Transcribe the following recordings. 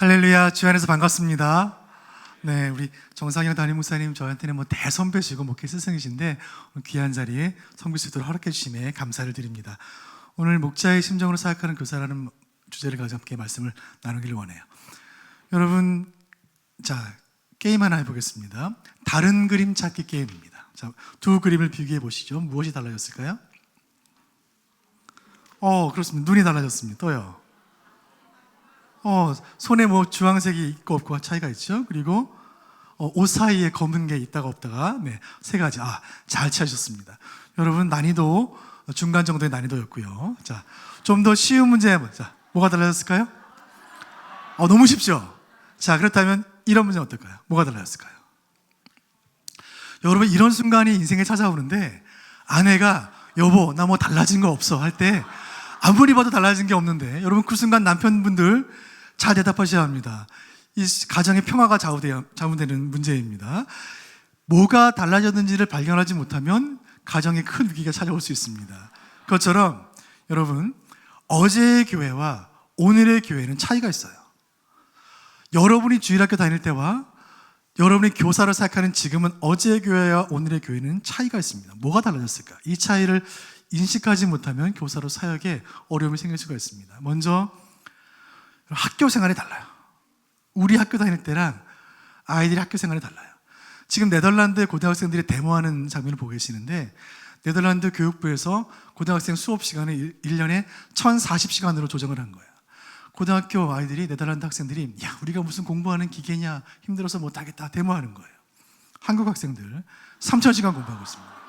할렐루야, 주 안에서 반갑습니다. 네, 우리 정상영 담임 목사님 저한테는 뭐 대선배시고 목회 스승이신데 귀한 자리에 섬길 수 있도록 허락해 주심에 감사를 드립니다. 오늘 목자의 심정으로 사역하는 교사라는 주제를 가지고 함께 말씀을 나누기를 원해요. 여러분, 자, 게임 하나 해보겠습니다. 다른 그림 찾기 게임입니다. 자, 두 그림을 비교해 보시죠. 무엇이 달라졌을까요? 그렇습니다. 눈이 달라졌습니다. 또요. 손에 뭐 주황색이 있고 없고 차이가 있죠. 그리고 옷 사이에 검은 게 있다가 없다가, 네, 세 가지. 잘 찾으셨습니다. 여러분, 난이도 중간 정도의 난이도였고요. 자, 좀 더 쉬운 문제 해보자. 자, 뭐가 달라졌을까요? 너무 쉽죠. 자, 그렇다면 이런 문제는 어떨까요? 뭐가 달라졌을까요? 여러분, 이런 순간이 인생에 찾아오는데 아내가 여보 나 뭐 달라진 거 없어 할 때 아무리 봐도 달라진 게 없는데, 여러분, 그 순간 남편분들 잘 대답하셔야 합니다. 이 가정의 평화가 좌우되는 문제입니다. 뭐가 달라졌는지를 발견하지 못하면 가정에 큰 위기가 찾아올 수 있습니다. 그것처럼 여러분, 어제의 교회와 오늘의 교회는 차이가 있어요. 여러분이 주일학교 다닐 때와 여러분이 교사를 사역하는 지금은 어제의 교회와 오늘의 교회는 차이가 있습니다. 뭐가 달라졌을까? 이 차이를 인식하지 못하면 교사로 사역에 어려움이 생길 수가 있습니다. 먼저 학교 생활이 달라요. 우리 학교 다닐 때랑 아이들이 학교 생활이 달라요. 지금 네덜란드 고등학생들이 데모하는 장면을 보고 계시는데, 네덜란드 교육부에서 고등학생 수업 시간을 1년에 1040시간으로 조정을 한 거예요. 고등학교 아이들이, 네덜란드 학생들이 야, 우리가 무슨 공부하는 기계냐, 힘들어서 못하겠다 데모하는 거예요. 한국 학생들 3000시간 공부하고 있습니다.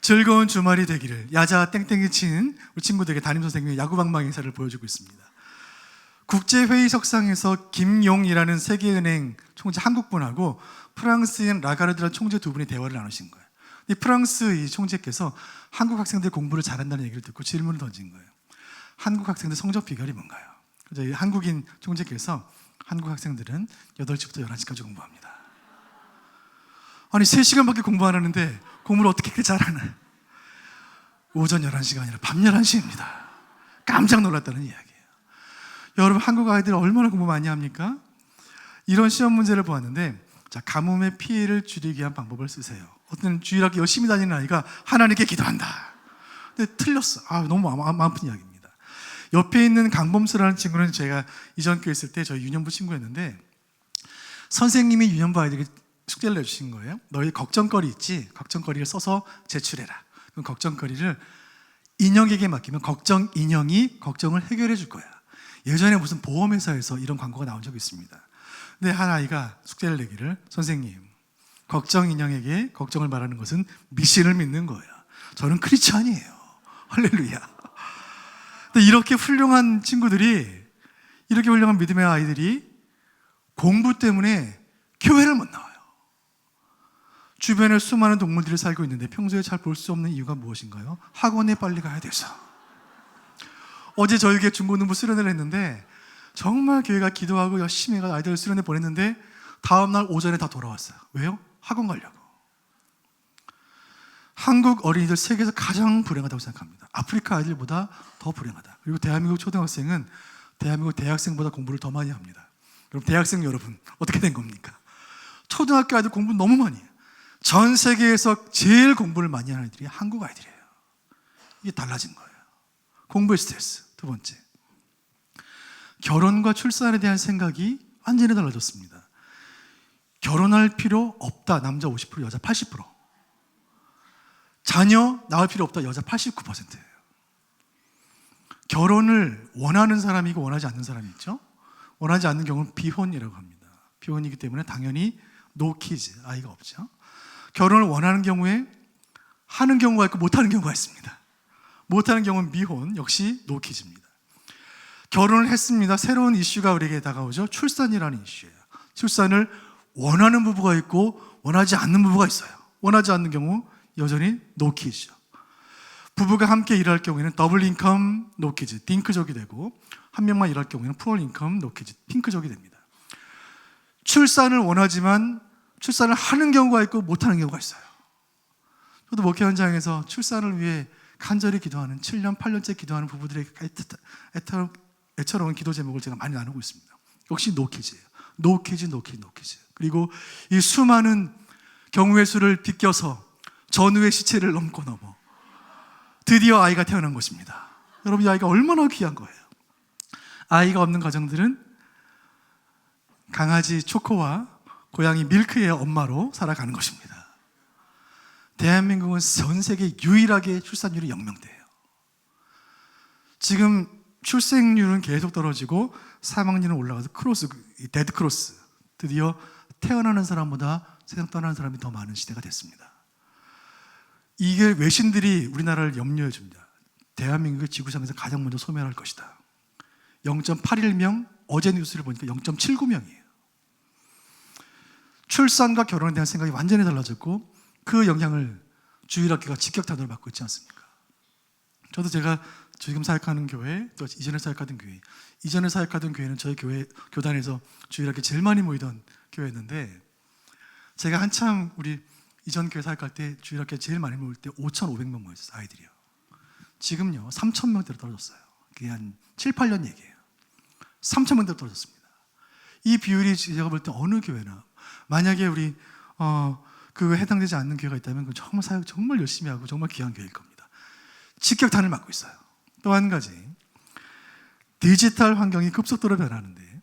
즐거운 주말이 되기를 야자 땡땡이 치는 우리 친구들에게 담임선생님의 야구방망이 인사를 보여주고 있습니다. 국제회의석상에서 김용이라는 세계은행 총재 한국분하고 프랑스인 라가르드라는 총재 두 분이 대화를 나누신 거예요. 이 프랑스 이 총재께서 한국 학생들 공부를 잘한다는 얘기를 듣고 질문을 던진 거예요. 한국 학생들 성적 비결이 뭔가요? 그래서 이 한국인 총재께서 한국 학생들은 8시부터 11시까지 공부합니다. 아니 3시간밖에 공부 안 하는데 공부를 어떻게 그렇게 잘하나요? 오전 11시가 아니라 밤 11시입니다. 깜짝 놀랐다는 이야기예요. 여러분, 한국 아이들 얼마나 공부 많이 합니까? 이런 시험 문제를 보았는데, 자, 가뭄의 피해를 줄이기 위한 방법을 쓰세요. 어떤 주일학교 열심히 다니는 아이가 하나님께 기도한다. 근데 틀렸어. 너무 마음 아픈 이야기입니다. 옆에 있는 강범수라는 친구는 제가 이전 교회 있을 때 저희 유년부 친구였는데, 선생님이 유년부 아이들에게 숙제를 내주신 거예요. 너희 걱정거리 있지? 걱정거리를 써서 제출해라. 그럼 걱정거리를 인형에게 맡기면 걱정 인형이 걱정을 해결해 줄 거야. 예전에 무슨 보험회사에서 이런 광고가 나온 적이 있습니다. 근데 한 아이가 숙제를 내기를, 선생님, 걱정 인형에게 걱정을 말하는 것은 미신을 믿는 거예요. 저는 크리스찬이에요. 할렐루야. 근데 이렇게 훌륭한 친구들이, 이렇게 훌륭한 믿음의 아이들이 공부 때문에 교회를 못 나와요. 주변에 수많은 동물들이 살고 있는데 평소에 잘 볼 수 없는 이유가 무엇인가요? 학원에 빨리 가야 돼서. 어제 저희 교회 중고등부 수련회를 했는데 정말 교회가 기도하고 열심히 해서 아이들 수련회 보냈는데 다음날 오전에 다 돌아왔어요. 왜요? 학원 가려고. 한국 어린이들 세계에서 가장 불행하다고 생각합니다. 아프리카 아이들보다 더 불행하다. 그리고 대한민국 초등학생은 대한민국 대학생보다 공부를 더 많이 합니다. 그럼 대학생 여러분 어떻게 된 겁니까? 초등학교 아이들 공부 너무 많이 해요. 전 세계에서 제일 공부를 많이 하는 아이들이 한국 아이들이에요. 이게 달라진 거예요. 공부의 스트레스. 두 번째, 결혼과 출산에 대한 생각이 완전히 달라졌습니다. 결혼할 필요 없다. 남자 50%, 여자 80%. 자녀 낳을 필요 없다. 여자 89%예요. 결혼을 원하는 사람이고 원하지 않는 사람이 있죠. 원하지 않는 경우는 비혼이라고 합니다. 비혼이기 때문에 당연히 no kids, 아이가 없죠. 결혼을 원하는 경우에 하는 경우가 있고 못하는 경우가 있습니다. 못하는 경우는 미혼, 역시 no kids입니다. 결혼을 했습니다. 새로운 이슈가 우리에게 다가오죠. 출산이라는 이슈예요. 출산을 원하는 부부가 있고 원하지 않는 부부가 있어요. 원하지 않는 경우 여전히 no kids죠. 부부가 함께 일할 경우에는 더블 인컴 no kids, 딩크족이 되고, 한 명만 일할 경우에는 푸어 인컴 no kids, 핑크족이 됩니다. 출산을 원하지만 출산을 하는 경우가 있고 못하는 경우가 있어요. 저도 목회 현장에서 출산을 위해 간절히 기도하는 7년, 8년째 기도하는 부부들에게 애처로운 기도 제목을 제가 많이 나누고 있습니다. 역시 노키즈예요. 노키즈. 그리고 이 수많은 경우의 수를 비껴서 전우의 시체를 넘고 넘어 드디어 아이가 태어난 것입니다. 여러분, 이 아이가 얼마나 귀한 거예요. 아이가 없는 가정들은 강아지 초코와 고양이 밀크의 엄마로 살아가는 것입니다. 대한민국은 전 세계 유일하게 출산율이 0명대예요. 지금 출생률은 계속 떨어지고 사망률은 올라가서 데드 크로스, 드디어 태어나는 사람보다 세상 떠나는 사람이 더 많은 시대가 됐습니다. 이게 외신들이 우리나라를 염려해 줍니다. 대한민국이 지구상에서 가장 먼저 소멸할 것이다. 0.81명, 어제 뉴스를 보니까 0.79명이에요. 출산과 결혼에 대한 생각이 완전히 달라졌고 그 영향을 주일학교가 직격탄으로 받고 있지 않습니까? 저도 제가 지금 사역하는 교회, 또 이전에 사역하던 교회, 이전에 사역하던 교회는 저희 교회 교단에서 주일학교 제일 많이 모이던 교회였는데, 제가 한참 우리 이전 교회 사역할 때 주일학교 제일 많이 모일 때 5,500명 모였어요, 아이들이요. 지금요 3,000명대로 떨어졌어요. 그게 한 7, 8년 얘기예요. 3,000명대로 떨어졌습니다. 이 비율이 제가 볼 때 어느 교회나, 만약에 우리 그거에 해당되지 않는 교회가 있다면 그건 정말 사역 정말 열심히 하고 정말 귀한 교회일 겁니다. 직격탄을 맞고 있어요. 또 한 가지, 디지털 환경이 급속도로 변하는데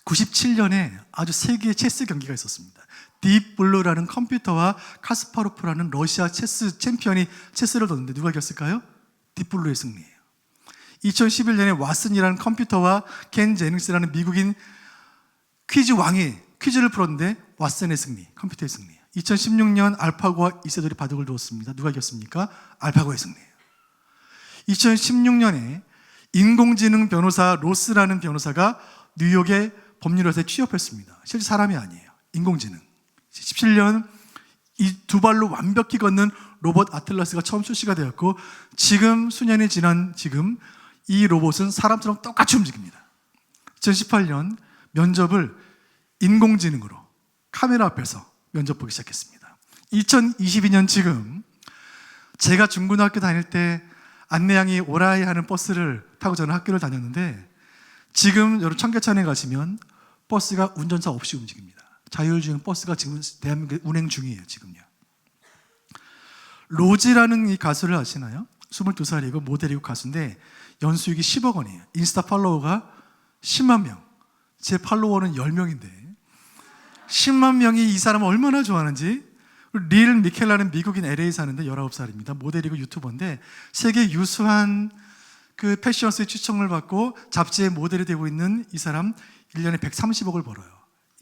97년에 아주 세계의 체스 경기가 있었습니다. 딥블루라는 컴퓨터와 카스파로프라는 러시아 체스 챔피언이 체스를 뒀는데 누가 이겼을까요? 딥블루의 승리예요. 2011년에 왓슨이라는 컴퓨터와 켄 제닝스라는 미국인 퀴즈 왕이 퀴즈를 풀었는데 왓슨의 승리, 컴퓨터의 승리예요. 2016년 알파고와 이세돌이 바둑을 두었습니다. 누가 이겼습니까? 알파고의 승리예요. 2016년에 인공지능 변호사 로스라는 변호사가 뉴욕의 법률회사에 취업했습니다. 실제 사람이 아니에요. 인공지능. 17년 이 두 발로 완벽히 걷는 로봇 아틀라스가 처음 출시가 되었고, 지금 수년이 지난 지금 이 로봇은 사람처럼 똑같이 움직입니다. 2018년 면접을 인공지능으로 카메라 앞에서 면접 보기 시작했습니다. 2022년 지금 제가 중고등학교 다닐 때 안내양이 오라이 하는 버스를 타고 저는 학교를 다녔는데, 지금 여러분 청계천에 가시면 버스가 운전사 없이 움직입니다. 자율주행 버스가 지금 대한민국에 운행 중이에요. 지금요. 로지라는 이 가수를 아시나요? 22살이고 모델이고 가수인데 연수익이 10억 원이에요. 인스타 팔로워가 10만 명. 제 팔로워는 10명인데 10만 명이 이 사람을 얼마나 좋아하는지. 릴 미켈라는 미국인 LA 사는데 19살입니다. 모델이고 유튜버인데 세계 유수한 그 패션스의 추천을 받고 잡지의 모델이 되고 있는 이 사람 1년에 130억을 벌어요.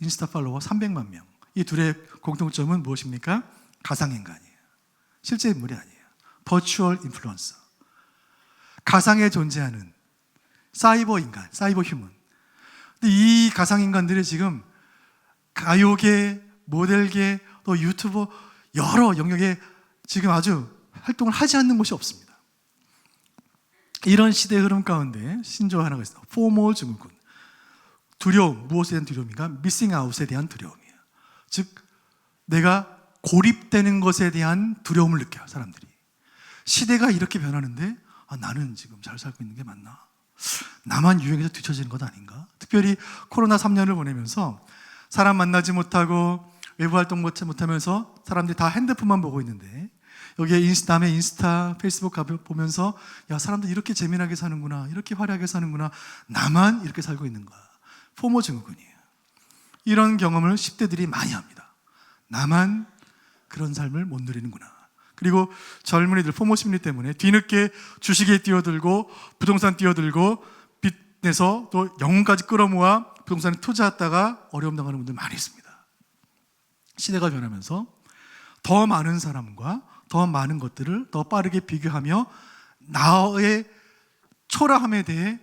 인스타 팔로워 300만 명. 이 둘의 공통점은 무엇입니까? 가상인간이에요. 실제 인물이 아니에요. 버추얼 인플루언서. 가상에 존재하는 사이버 인간, 사이버 휴먼. 근데 이 가상인간들이 지금 가요계, 모델계, 또 유튜버 여러 영역에 지금 아주 활동을 하지 않는 곳이 없습니다. 이런 시대의 흐름 가운데 신조어 하나가 있어요. 포모 증후군. 두려움, 무엇에 대한 두려움인가? 미싱 아웃에 대한 두려움이에요. 즉 내가 고립되는 것에 대한 두려움을 느껴요, 사람들이. 시대가 이렇게 변하는데 나는 지금 잘 살고 있는 게 맞나? 나만 유행에서 뒤처지는 것 아닌가? 특별히 코로나 3년을 보내면서 사람 만나지 못하고 외부 활동 못하면서 사람들이 다 핸드폰만 보고 있는데, 여기에 인스타, 페이스북 보면서 야, 사람들 이렇게 재미나게 사는구나, 이렇게 화려하게 사는구나, 나만 이렇게 살고 있는 거야. 포모 증후군이에요. 이런 경험을 10대들이 많이 합니다. 나만 그런 삶을 못 누리는구나. 그리고 젊은이들 포모 심리 때문에 뒤늦게 주식에 뛰어들고 부동산 뛰어들고 빚 내서 또 영혼까지 끌어모아 부동산에 투자했다가 어려움 당하는 분들 많이 있습니다. 시대가 변하면서 더 많은 사람과 더 많은 것들을 더 빠르게 비교하며 나의 초라함에 대해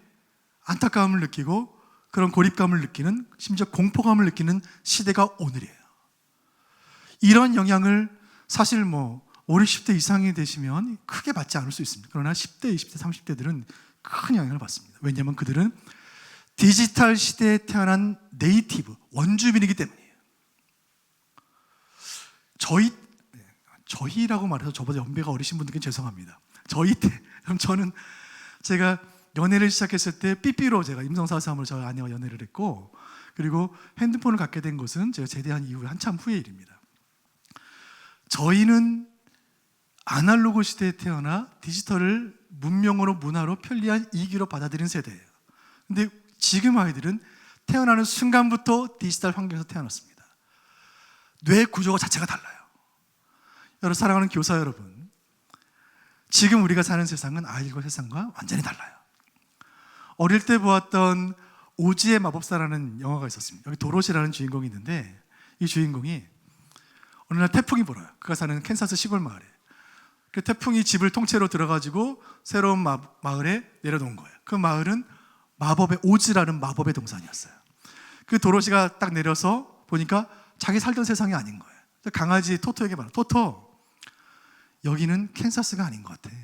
안타까움을 느끼고 그런 고립감을 느끼는, 심지어 공포감을 느끼는 시대가 오늘이에요. 이런 영향을 사실 5, 60대 이상이 되시면 크게 받지 않을 수 있습니다. 그러나 10대, 20대, 30대들은 큰 영향을 받습니다. 왜냐하면 그들은 디지털 시대에 태어난 네이티브, 원주민이기 때문이에요. 저희라고 말해서 저보다 연배가 어리신 분들께 죄송합니다. 저희 때, 그럼 제가 연애를 시작했을 때 삐삐로 제가 임성사삼으로 저희 아내와 연애를 했고, 그리고 핸드폰을 갖게 된 것은 제가 제대한 이후에 한참 후의 일입니다. 저희는 아날로그 시대에 태어나 디지털을 문명으로 문화로 편리한 이기로 받아들인 세대예요. 근데 지금 아이들은 태어나는 순간부터 디지털 환경에서 태어났습니다. 뇌 구조가 자체가 달라요. 여러분, 사랑하는 교사 여러분, 지금 우리가 사는 세상은 아이들과 세상과 완전히 달라요. 어릴 때 보았던 오지의 마법사라는 영화가 있었습니다. 여기 도로시라는 주인공이 있는데, 이 주인공이 어느 날 태풍이 불어요. 그가 사는 캔사스 시골 마을에. 그 태풍이 집을 통째로 들어가지고 새로운 마을에 내려놓은 거예요. 그 마을은 마법의 오즈라는 마법의 동산이었어요. 그 도로시가 딱 내려서 보니까 자기 살던 세상이 아닌 거예요. 강아지 토토에게 말해요. 토토, 여기는 캔사스가 아닌 것 같아.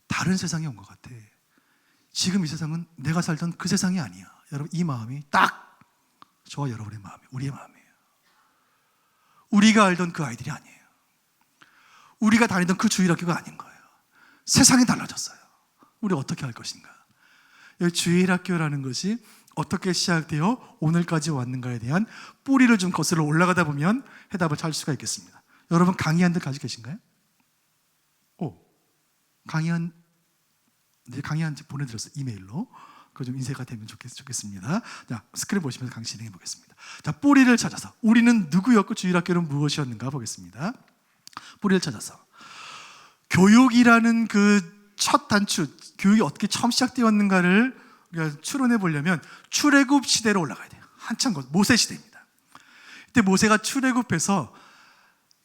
다른 세상에 온 것 같아. 지금 이 세상은 내가 살던 그 세상이 아니야. 여러분, 이 마음이 딱 저와 여러분의 마음이에요. 우리의 마음이에요. 우리가 알던 그 아이들이 아니에요. 우리가 다니던 그 주일학교가 아닌 거예요. 세상이 달라졌어요. 우리 어떻게 할 것인가? 여기 주일학교라는 것이 어떻게 시작되어 오늘까지 왔는가에 대한 뿌리를 좀 거슬러 올라가다 보면 해답을 찾을 수가 있겠습니다. 여러분, 강의한 데 가지고 계신가요? 강의한 보내드렸어요. 이메일로. 그거 좀 인쇄가 되면 좋겠습니다. 자, 스크린 보시면서 강의 진행해 보겠습니다. 자, 뿌리를 찾아서 우리는 누구였고 주일학교는 무엇이었는가 보겠습니다. 뿌리를 찾아서 교육이라는 그 첫 단추, 교육이 어떻게 처음 시작되었는가를 우리가 추론해 보려면 출애굽 시대로 올라가야 돼요. 한참 모세 시대입니다. 그때 모세가 출애굽해서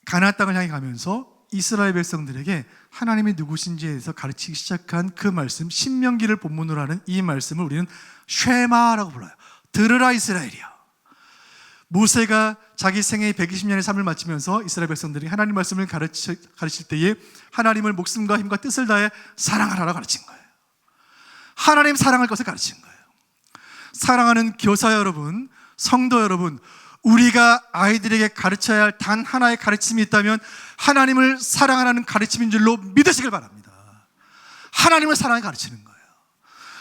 가나안 땅을 향해 가면서 이스라엘 백성들에게 하나님이 누구신지에 대해서 가르치기 시작한 그 말씀, 신명기를 본문으로 하는 이 말씀을 우리는 쉐마라고 불러요. 들으라 이스라엘이여. 모세가 자기 생애 120년의 삶을 마치면서 이스라엘 백성들이 하나님 말씀을 가르칠 때에 하나님을 목숨과 힘과 뜻을 다해 사랑하라고 가르친 거예요. 하나님 사랑할 것을 가르친 거예요. 사랑하는 교사 여러분, 성도 여러분, 우리가 아이들에게 가르쳐야 할 단 하나의 가르침이 있다면 하나님을 사랑하라는 가르침인 줄로 믿으시길 바랍니다. 하나님을 사랑해 가르치는 거예요.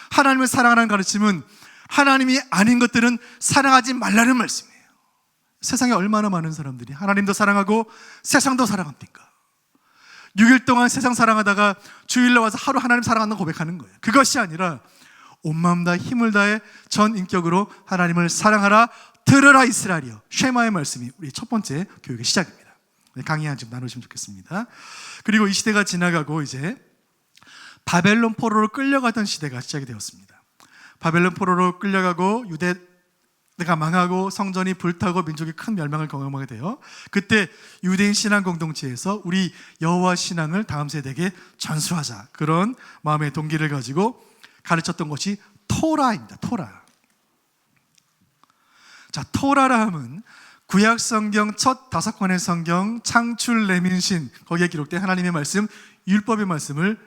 하나님을 사랑하라는 가르침은 하나님이 아닌 것들은 사랑하지 말라는 말씀이에요. 세상에 얼마나 많은 사람들이 하나님도 사랑하고 세상도 사랑합니까? 6일 동안 세상 사랑하다가 주일날 와서 하루 하나님 사랑한다고 고백하는 거예요. 그것이 아니라 온 마음 다 힘을 다해 전 인격으로 하나님을 사랑하라. 들으라 이스라엘이여. 쉐마의 말씀이 우리 첫 번째 교육의 시작입니다. 강의 한 좀 나누시면 좋겠습니다. 그리고 이 시대가 지나가고 이제 바벨론 포로로 끌려가던 시대가 시작이 되었습니다. 바벨론 포로로 끌려가고 유대가 망하고 성전이 불타고 민족이 큰 멸망을 경험하게 돼요. 그때 유대인 신앙 공동체에서 우리 여호와 신앙을 다음 세대에게 전수하자, 그런 마음의 동기를 가지고 가르쳤던 것이 토라입니다. 토라. 자, 토라라 함은 구약 성경 첫 5권의 성경 창출 레민신, 거기에 기록된 하나님의 말씀, 율법의 말씀을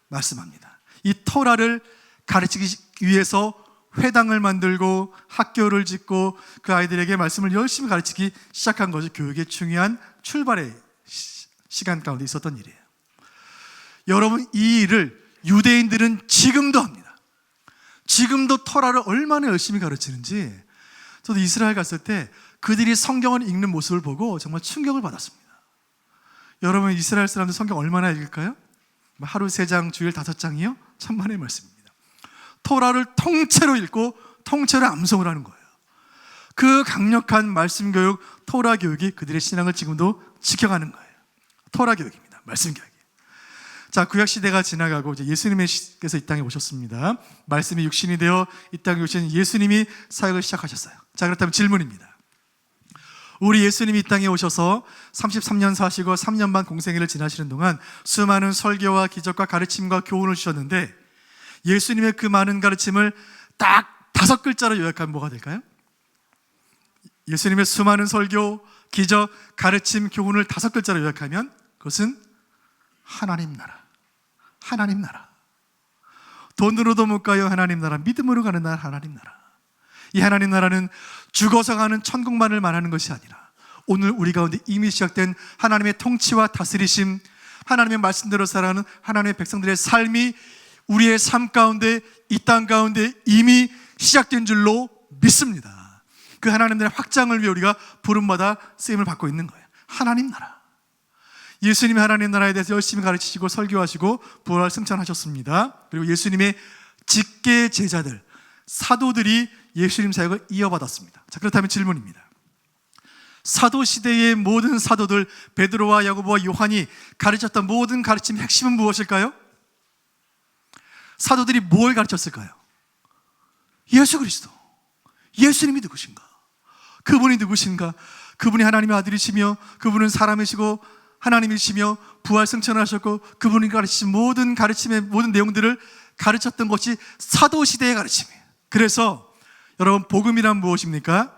말씀합니다. 이 토라를 가르치기 위해서 회당을 만들고 학교를 짓고 그 아이들에게 말씀을 열심히 가르치기 시작한 것이 교육의 중요한 출발의 시간 가운데 있었던 일이에요. 여러분, 이 일을 유대인들은 지금도 합니다. 지금도 토라를 얼마나 열심히 가르치는지, 저도 이스라엘 갔을 때 그들이 성경을 읽는 모습을 보고 정말 충격을 받았습니다. 여러분, 이스라엘 사람들 성경 얼마나 읽을까요? 하루 3장, 주일 5장이요? 천만의 말씀입니다. 토라를 통째로 읽고 통째로 암송을 하는 거예요. 그 강력한 말씀 교육, 토라 교육이 그들의 신앙을 지금도 지켜가는 거예요. 토라 교육입니다. 말씀 교육이. 자, 구약 시대가 지나가고 이제 예수님께서 이 땅에 오셨습니다. 말씀이 육신이 되어 이 땅에 오신 예수님이 사역을 시작하셨어요. 자, 그렇다면 질문입니다. 우리 예수님이 이 땅에 오셔서 33년 사시고 3년 반 공생애를 지나시는 동안 수많은 설교와 기적과 가르침과 교훈을 주셨는데, 예수님의 그 많은 가르침을 딱 5글자로 요약하면 뭐가 될까요? 예수님의 수많은 설교, 기적, 가르침, 교훈을 5글자로 요약하면 그것은 하나님 나라. 하나님 나라. 돈으로도 못 가요, 하나님 나라. 믿음으로 가는 나라, 하나님 나라. 이 하나님 나라는 죽어서 가는 천국만을 말하는 것이 아니라 오늘 우리 가운데 이미 시작된 하나님의 통치와 다스리심, 하나님의 말씀대로 살아가는 하나님의 백성들의 삶이 우리의 삶 가운데, 이 땅 가운데 이미 시작된 줄로 믿습니다. 그 하나님 나라의 확장을 위해 우리가 부름마다 쓰임을 받고 있는 거예요. 하나님 나라. 예수님이 하나님 나라에 대해서 열심히 가르치시고 설교하시고 부활 승천하셨습니다. 그리고 예수님의 직계 제자들, 사도들이 예수님 사역을 이어받았습니다. 자, 그렇다면 질문입니다. 사도 시대의 모든 사도들, 베드로와 야고보와 요한이 가르쳤던 모든 가르침의 핵심은 무엇일까요? 사도들이 뭘 가르쳤을까요? 예수 그리스도. 예수님이 누구신가? 그분이 누구신가? 그분이 하나님의 아들이시며 그분은 사람이시고 하나님이시며 부활 승천하셨고 그분이 가르치신 모든 가르침의 모든 내용들을 가르쳤던 것이 사도 시대의 가르침이에요. 그래서 여러분, 복음이란 무엇입니까?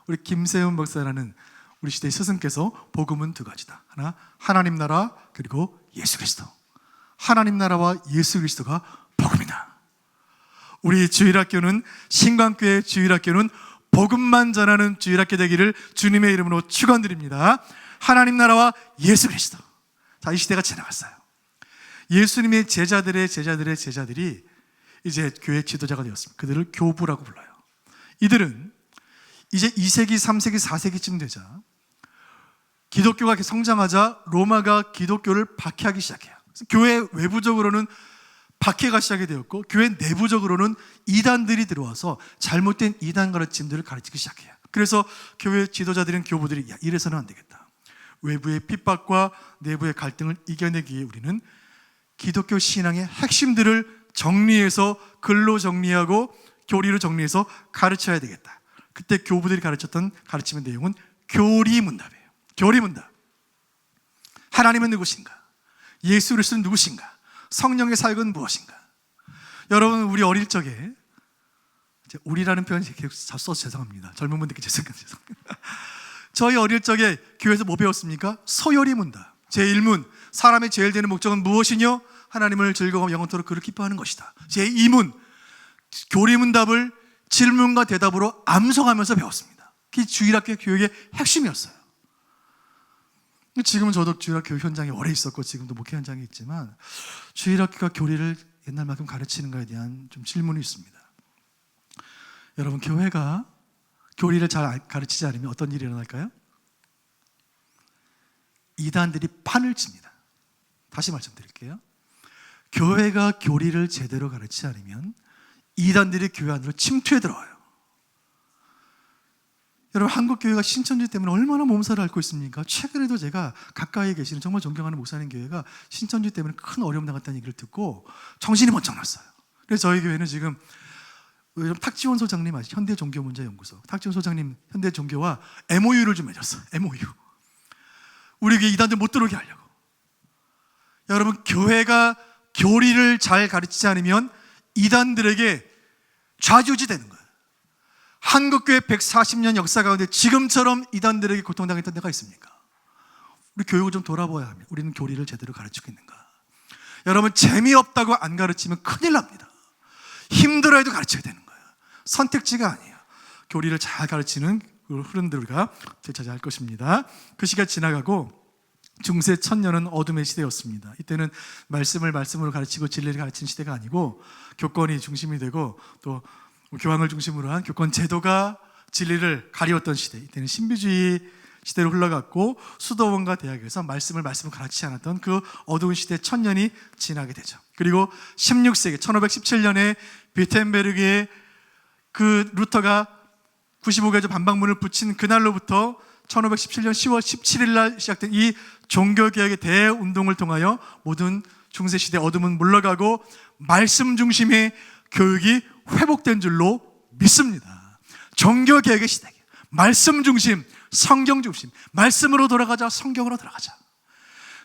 우리 김세훈 목사라는 우리 시대의 스승께서 복음은 두 가지다. 하나, 하나님 나라, 그리고 예수 그리스도. 하나님 나라와 예수 그리스도가 복음이다. 우리 주일학교는, 신광교회 주일학교는 복음만 전하는 주일학교 되기를 주님의 이름으로 축원드립니다. 하나님 나라와 예수 그리스도. 자, 이 시대가 지나갔어요. 예수님의 제자들이 이제 교회 지도자가 되었습니다. 그들을 교부라고 불러요. 이들은 이제 2세기, 3세기, 4세기쯤 되자 기독교가 성장하자 로마가 기독교를 박해하기 시작해요. 교회 외부적으로는 박해가 시작이 되었고 교회 내부적으로는 이단들이 들어와서 잘못된 이단 가르침들을 가르치기 시작해요. 그래서 교회 지도자들인 교부들이 이래서는 안 되겠다. 외부의 핍박과 내부의 갈등을 이겨내기 위해 우리는 기독교 신앙의 핵심들을 정리해서 글로 정리하고 교리로 정리해서 가르쳐야 되겠다. 그때 교부들이 가르쳤던 가르침의 내용은 교리문답이에요. 교리문답. 하나님은 누구신가? 예수 그리스도는 누구신가? 성령의 사역은 무엇인가? 여러분, 우리 어릴 적에, 우리라는 표현이 계속 써서 죄송합니다. 젊은 분들께 죄송합니다. 저희 어릴 적에 교회에서 뭐 배웠습니까? 소요리 문답. 제1문, 사람의 제일 되는 목적은 무엇이뇨? 하나님을 즐거움 영원토록 그를 기뻐하는 것이다. 제2문, 교리문답을 질문과 대답으로 암송하면서 배웠습니다. 그게 주일학교 교육의 핵심이었어요. 지금은 저도 주일학교 현장에 오래 있었고 지금도 목회 현장에 있지만 주일학교가 교리를 옛날만큼 가르치는가에 대한 좀 질문이 있습니다. 여러분, 교회가 교리를 잘 가르치지 않으면 어떤 일이 일어날까요? 이단들이 판을 칩니다. 다시 말씀드릴게요. 교회가 교리를 제대로 가르치지 않으면 이단들이 교회 안으로 침투해 들어와요. 여러분, 한국 교회가 신천지 때문에 얼마나 몸살을 앓고 있습니까? 최근에도 제가 가까이 계시는 정말 존경하는 목사님 교회가 신천지 때문에 큰 어려움 당했다는 얘기를 듣고 정신이 번쩍 났어요. 그래서 저희 교회는 지금 탁지원 소장님 아시죠? 현대종교문제연구소 탁지원 소장님 현대종교와 MOU를 좀 맺었어요. MOU. 우리 교회 이단들 못 들어오게 하려고. 여러분, 교회가 교리를 잘 가르치지 않으면 이단들에게 좌지우지 되는 거예요. 한국교회 140년 역사 가운데 지금처럼 이단들에게 고통당했던 데가 있습니까? 우리 교육을 좀 돌아봐야 합니다. 우리는 교리를 제대로 가르치고 있는가? 여러분, 재미없다고 안 가르치면 큰일 납니다. 힘들어해도 가르쳐야 되는 거예요. 선택지가 아니에요. 교리를 잘 가르치는 그 흐름들과 되찾아야 할 것입니다. 그 시간 지나가고 중세 천년은 어둠의 시대였습니다. 이때는 말씀으로 가르치고 진리를 가르치는 시대가 아니고 교권이 중심이 되고 또 교황을 중심으로 한 교권 제도가 진리를 가리웠던 시대. 이때는 신비주의 시대로 흘러갔고 수도원과 대학에서 말씀을 가르치지 않았던 그 어두운 시대 천년이 지나게 되죠. 그리고 16세기 1517년에 비텐베르그에 그 루터가 95개조 반박문을 붙인 그날로부터 1517년 10월 17일 날 시작된 이 종교개혁의 대운동을 통하여 모든 중세시대 어둠은 물러가고 말씀 중심의 교육이 회복된 줄로 믿습니다. 종교개혁의 시대예요. 말씀 중심, 성경 중심. 말씀으로 돌아가자, 성경으로 돌아가자.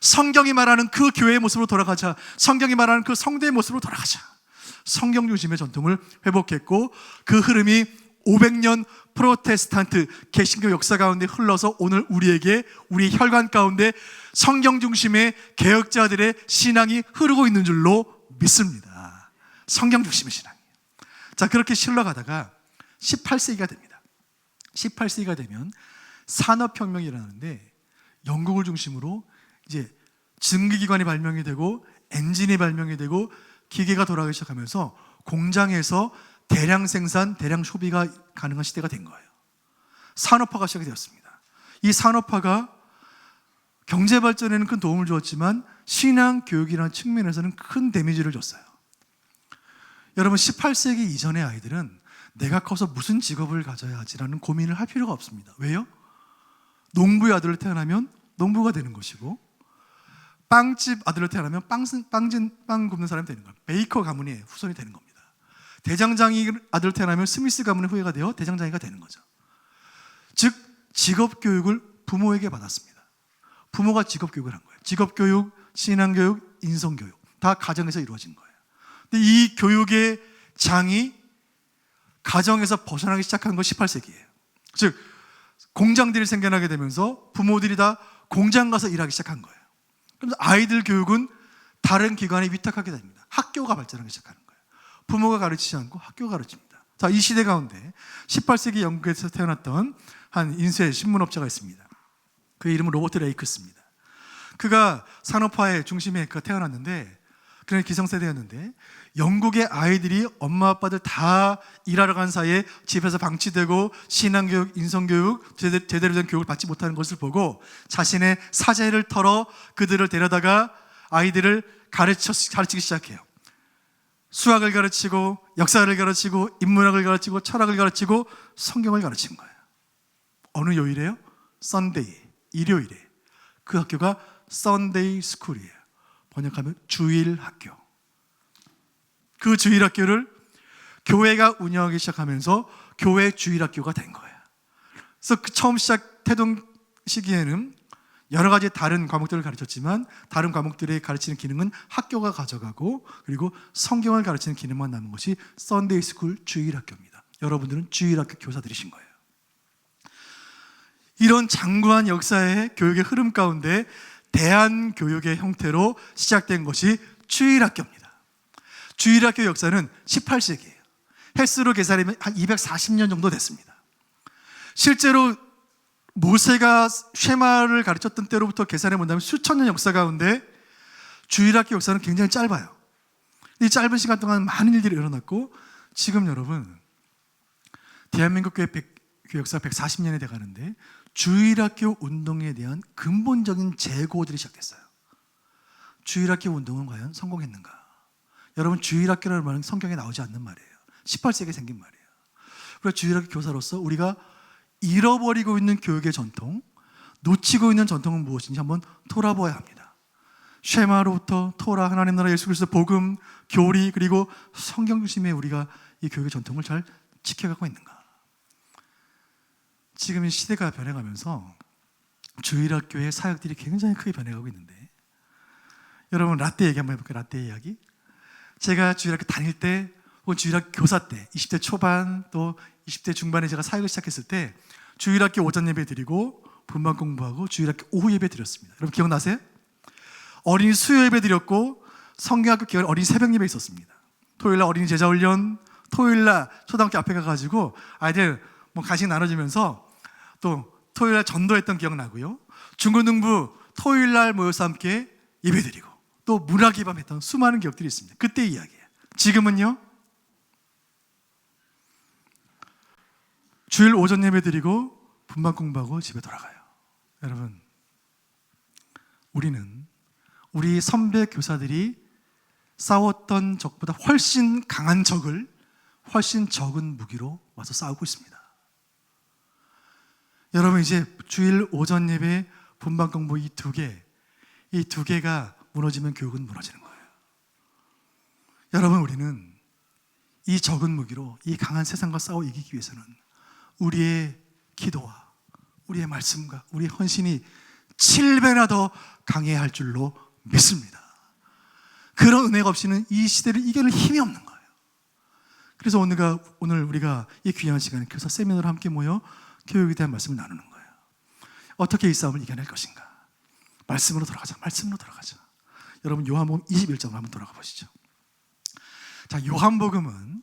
성경이 말하는 그 교회의 모습으로 돌아가자. 성경이 말하는 그 성도의 모습으로 돌아가자. 성경 중심의 전통을 회복했고 그 흐름이 500년 프로테스탄트 개신교 역사 가운데 흘러서 오늘 우리에게 우리 혈관 가운데 성경 중심의 개혁자들의 신앙이 흐르고 있는 줄로 믿습니다. 성경 중심의 신앙이에요. 자, 그렇게 흘러가다가 18세기가 됩니다. 18세기가 되면 산업혁명이 일어나는데 영국을 중심으로 이제 증기기관이 발명이 되고 엔진이 발명이 되고 기계가 돌아가기 시작하면서 공장에서 대량 생산, 대량 소비가 가능한 시대가 된 거예요. 산업화가 시작이 되었습니다. 이 산업화가 경제 발전에는 큰 도움을 주었지만 신앙 교육이라는 측면에서는 큰 데미지를 줬어요. 여러분, 18세기 이전의 아이들은 내가 커서 무슨 직업을 가져야 하지라는 고민을 할 필요가 없습니다. 왜요? 농부의 아들로 태어나면 농부가 되는 것이고, 빵집 아들로 태어나면 빵 굽는 사람이 되는 거예요. 베이커 가문의 후손이 되는 겁니다. 대장장이 아들로 태어나면 스미스 가문의 후예가 되어 대장장이가 되는 거죠. 즉, 직업 교육을 부모에게 받았습니다. 부모가 직업 교육을 한 거예요. 직업 교육, 신앙 교육, 인성 교육 다 가정에서 이루어진 거예요. 근데 이 교육의 장이 가정에서 벗어나기 시작한 건 18세기예요. 즉, 공장들이 생겨나게 되면서 부모들이 다 공장 가서 일하기 시작한 거예요. 그래서 아이들 교육은 다른 기관에 위탁하게 됩니다. 학교가 발전하기 시작하는 거예요. 부모가 가르치지 않고 학교가 가르칩니다. 자, 이 시대 가운데 18세기 영국에서 태어났던 한 인쇄 신문업자가 있습니다. 그의 이름은 로버트 레이크스입니다. 그가 산업화의 중심에 태어났는데, 그는 기성세대였는데, 영국의 아이들이 엄마 아빠들 다 일하러 간 사이에 집에서 방치되고 신앙교육, 인성교육, 제대로 된 교육을 받지 못하는 것을 보고 자신의 사제를 털어 그들을 데려다가 아이들을 가르치기 시작해요. 수학을 가르치고 역사를 가르치고 인문학을 가르치고 철학을 가르치고 성경을 가르친 거예요. 어느 요일에요? 썬데이, 일요일에. 그 학교가 썬데이 스쿨이에요. 번역하면 주일 학교. 그 주일 학교를 교회가 운영하기 시작하면서 교회 주일 학교가 된 거예요. 그래서 그 처음 태동 시기에는 여러 가지 다른 과목들을 가르쳤지만 다른 과목들의 가르치는 기능은 학교가 가져가고, 그리고 성경을 가르치는 기능만 남은 것이 썬데이 스쿨 주일 학교입니다. 여러분들은 주일 학교 교사들이신 거예요. 이런 장구한 역사의 교육의 흐름 가운데 대한교육의 형태로 시작된 것이 주일학교입니다. 주일학교 역사는 18세기예요. 횟수로 계산하면 한 240년 정도 됐습니다. 실제로 모세가 쉐마를 가르쳤던 때로부터 계산해 본다면 수천 년 역사 가운데 주일학교 역사는 굉장히 짧아요. 이 짧은 시간 동안 많은 일들이 일어났고, 지금 여러분, 대한민국 교회 역사 140년이 돼가는데 주일학교 운동에 대한 근본적인 재고들이 시작됐어요. 주일학교 운동은 과연 성공했는가? 여러분, 주일학교라는 말은 성경에 나오지 않는 말이에요. 18세기에 생긴 말이에요. 그래서 주일학교 교사로서 우리가 잃어버리고 있는 교육의 전통, 놓치고 있는 전통은 무엇인지 한번 돌아보아야 합니다. 쉐마로부터 토라, 하나님 나라, 예수 그리스도 복음, 교리, 그리고 성경 중심의 우리가 이 교육의 전통을 잘 지켜가고 있는가? 지금 이 시대가 변해가면서 주일학교의 사역들이 굉장히 크게 변해가고 있는데, 여러분, 라떼 얘기 한번 해볼까요? 라떼 이야기. 제가 주일학교 다닐 때, 혹은 주일학교 교사 때, 20대 초반 또 20대 중반에 제가 사역을 시작했을 때 주일학교 오전 예배 드리고 분반 공부하고 주일학교 오후 예배 드렸습니다. 여러분 기억나세요? 어린이 수요 예배 드렸고 성경학교 기간에 어린이 새벽 예배 있었습니다. 토요일날 어린이 제자 훈련, 토요일날 초등학교 앞에 가가지고 아이들 간식 나눠주면서 또 토요일날 전도했던 기억 나고요. 중고등부 토요일날 모여서 함께 예배 드리고 또 문학 예밤했던 수많은 기억들이 있습니다. 그때 이야기예요. 지금은요, 주일 오전 예배 드리고 분반 공부하고 집에 돌아가요. 여러분, 우리는 우리 선배 교사들이 싸웠던 적보다 훨씬 강한 적을 훨씬 적은 무기로 와서 싸우고 있습니다. 여러분, 이제 주일 오전 예배, 분반 공부 이 두 개가 무너지면 교육은 무너지는 거예요. 여러분, 우리는 이 적은 무기로 이 강한 세상과 싸워 이기기 위해서는 우리의 기도와 우리의 말씀과 우리의 헌신이 7배나 더 강해야 할 줄로 믿습니다. 그런 은혜가 없이는 이 시대를 이겨낼 힘이 없는 거예요. 그래서 오늘 우리가 이 귀한 시간에 교사 세미나로 함께 모여 교육에 대한 말씀을 나누는 거예요. 어떻게 이 싸움을 이겨낼 것인가? 말씀으로 돌아가자. 여러분, 요한복음 21장으로 한번 돌아가 보시죠. 자, 요한복음은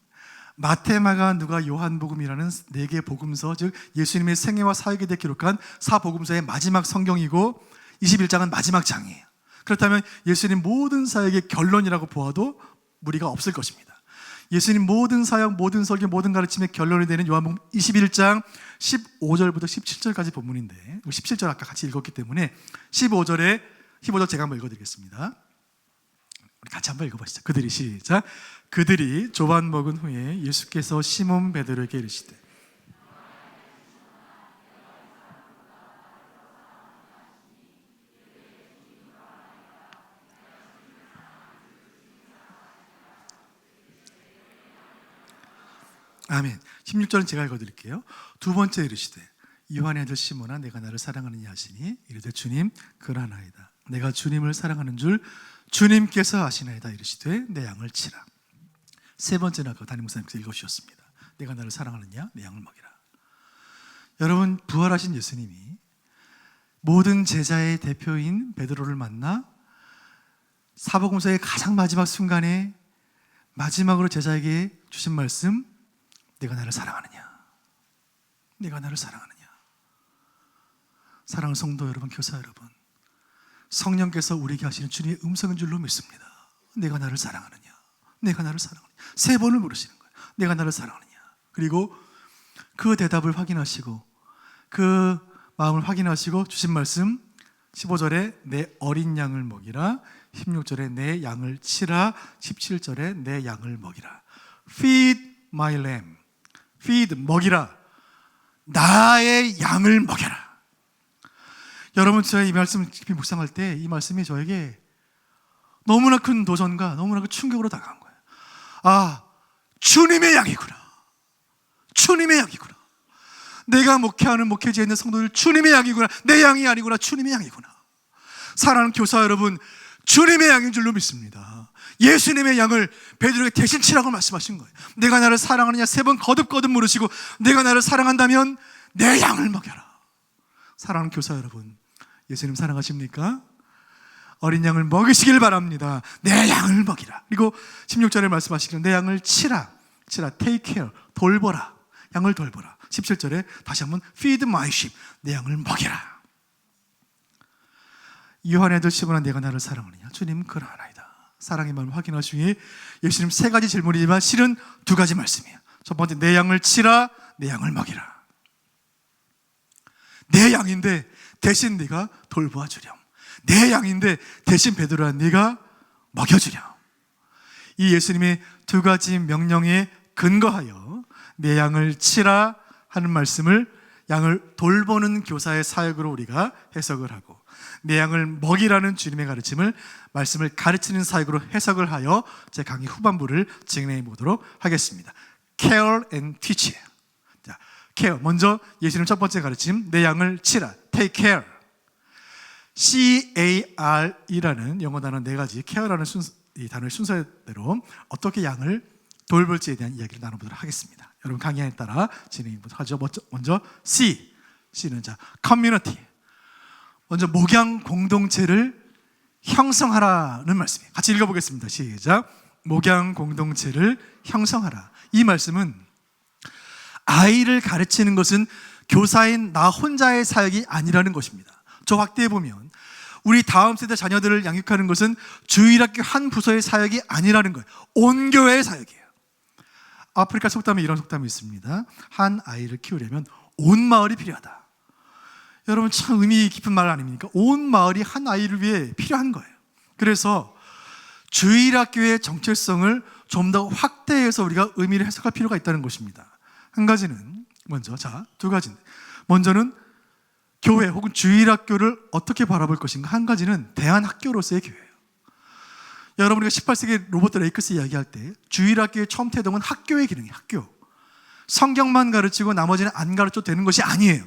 마태, 마가, 누가, 요한복음이라는 4개의 복음서, 즉 예수님의 생애와 사역에 대해 기록한 4복음서의 마지막 성경이고 21장은 마지막 장이에요. 그렇다면 예수님 모든 사역의 결론이라고 보아도 무리가 없을 것입니다. 예수님 모든 사역, 모든 설교, 모든 가르침의 결론이 되는 요한복음 21장 15절부터 17절까지 본문인데 17절 아까 같이 읽었기 때문에 15절 제가 한번 읽어드리겠습니다. 우리 같이 한번 읽어보시죠. 그들이 시작. 그들이 조반 먹은 후에 예수께서 시몬 베드로에게 이르시되 아멘. 16절은 제가 읽어드릴게요. 두 번째 이르시되 요한의 아들 시몬아 내가 나를 사랑하느냐 하시니 이르되 주님 그러하나이다. 내가 주님을 사랑하는 줄 주님께서 아시나이다. 이르시되 내 양을 치라. 세 번째는 아까 담임 목사님께서 읽어주셨습니다. 내가 나를 사랑하느냐 내 양을 먹이라. 여러분 부활하신 예수님이 모든 제자의 대표인 베드로를 만나 사복음서의 가장 마지막 순간에 마지막으로 제자에게 주신 말씀, 내가 나를 사랑하느냐? 내가 나를 사랑하느냐? 사랑하는 성도 여러분, 교사 여러분, 성령께서 우리에게 하시는 주님의 음성인 줄로 믿습니다. 내가 나를 사랑하느냐? 내가 나를 사랑하느냐? 세 번을 물으시는 거예요. 내가 나를 사랑하느냐? 그리고 그 대답을 확인하시고 그 마음을 확인하시고 주신 말씀 15절에 내 어린 양을 먹이라, 16절에 내 양을 치라, 17절에 내 양을 먹이라. Feed my lamb. Feed, 먹이라. 나의 양을 먹여라. 여러분, 제가 이 말씀을 깊이 묵상할 때 이 말씀이 저에게 너무나 큰 도전과 너무나 큰 충격으로 다가간 거예요. 아, 주님의 양이구나. 주님의 양이구나. 내가 목회하는 목회지에 있는 성도들 주님의 양이구나. 내 양이 아니구나. 주님의 양이구나. 사랑하는 교사 여러분, 주님의 양인 줄로 믿습니다. 예수님의 양을 베드로에게 대신 치라고 말씀하신 거예요. 내가 나를 사랑하느냐 세 번 거듭거듭 물으시고 내가 나를 사랑한다면 내 양을 먹여라. 사랑하는 교사 여러분, 예수님 사랑하십니까? 어린 양을 먹이시길 바랍니다. 내 양을 먹이라. 그리고 16절에 말씀하시기를 내 양을 치라. take care, 돌보라. 양을 돌보라. 17절에 다시 한번 feed my sheep, 내 양을 먹이라. 요한의 아들 시몬아 내가 나를 사랑하느냐? 주님 그러하나이다. 사랑의 마음을 확인하시기 위해 예수님 세 가지 질문이지만 실은 두 가지 말씀이에요. 첫 번째, 내 양을 치라, 내 양을 먹이라. 내 양인데 대신 네가 돌보아 주렴. 내 양인데 대신 베드로야 네가 먹여주렴. 이 예수님의 두 가지 명령에 근거하여 내 양을 치라 하는 말씀을 양을 돌보는 교사의 사역으로 우리가 해석을 하고, 내 양을 먹이라는 주님의 가르침을 말씀을 가르치는 사역으로 해석을 하여 제 강의 후반부를 진행해 보도록 하겠습니다. Care and teach. 자, care. 먼저 예수님 첫 번째 가르침, 내 양을 치라. Take care. C-A-R이라는 영어 단어 네 가지, care라는 이 단어의 순서대로 어떻게 양을 돌볼지에 대한 이야기를 나눠보도록 하겠습니다. 여러분 강의에 따라 진행해 보도록 하죠. 먼저 C는 자, community. 먼저 목양 공동체를 형성하라는 말씀이에요. 같이 읽어보겠습니다. 시작. 목양 공동체를 형성하라. 이 말씀은 아이를 가르치는 것은 교사인 나 혼자의 사역이 아니라는 것입니다. 저 확대해 보면 우리 다음 세대 자녀들을 양육하는 것은 주일학교 한 부서의 사역이 아니라는 거예요. 온 교회의 사역이에요. 아프리카 속담에 이런 속담이 있습니다. 한 아이를 키우려면 온 마을이 필요하다. 여러분 참 의미 깊은 말 아닙니까? 온 마을이 한 아이를 위해 필요한 거예요. 그래서 주일학교의 정체성을 좀 더 확대해서 우리가 의미를 해석할 필요가 있다는 것입니다. 한 가지는 두 가지인데, 먼저는 교회 혹은 주일학교를 어떻게 바라볼 것인가. 한 가지는 대안학교로서의 교회예요. 여러분, 우리가 18세기 로버트 레이크스 이야기할 때 주일학교의 처음 태동은 학교의 기능이에요. 학교. 성경만 가르치고 나머지는 안 가르쳐도 되는 것이 아니에요.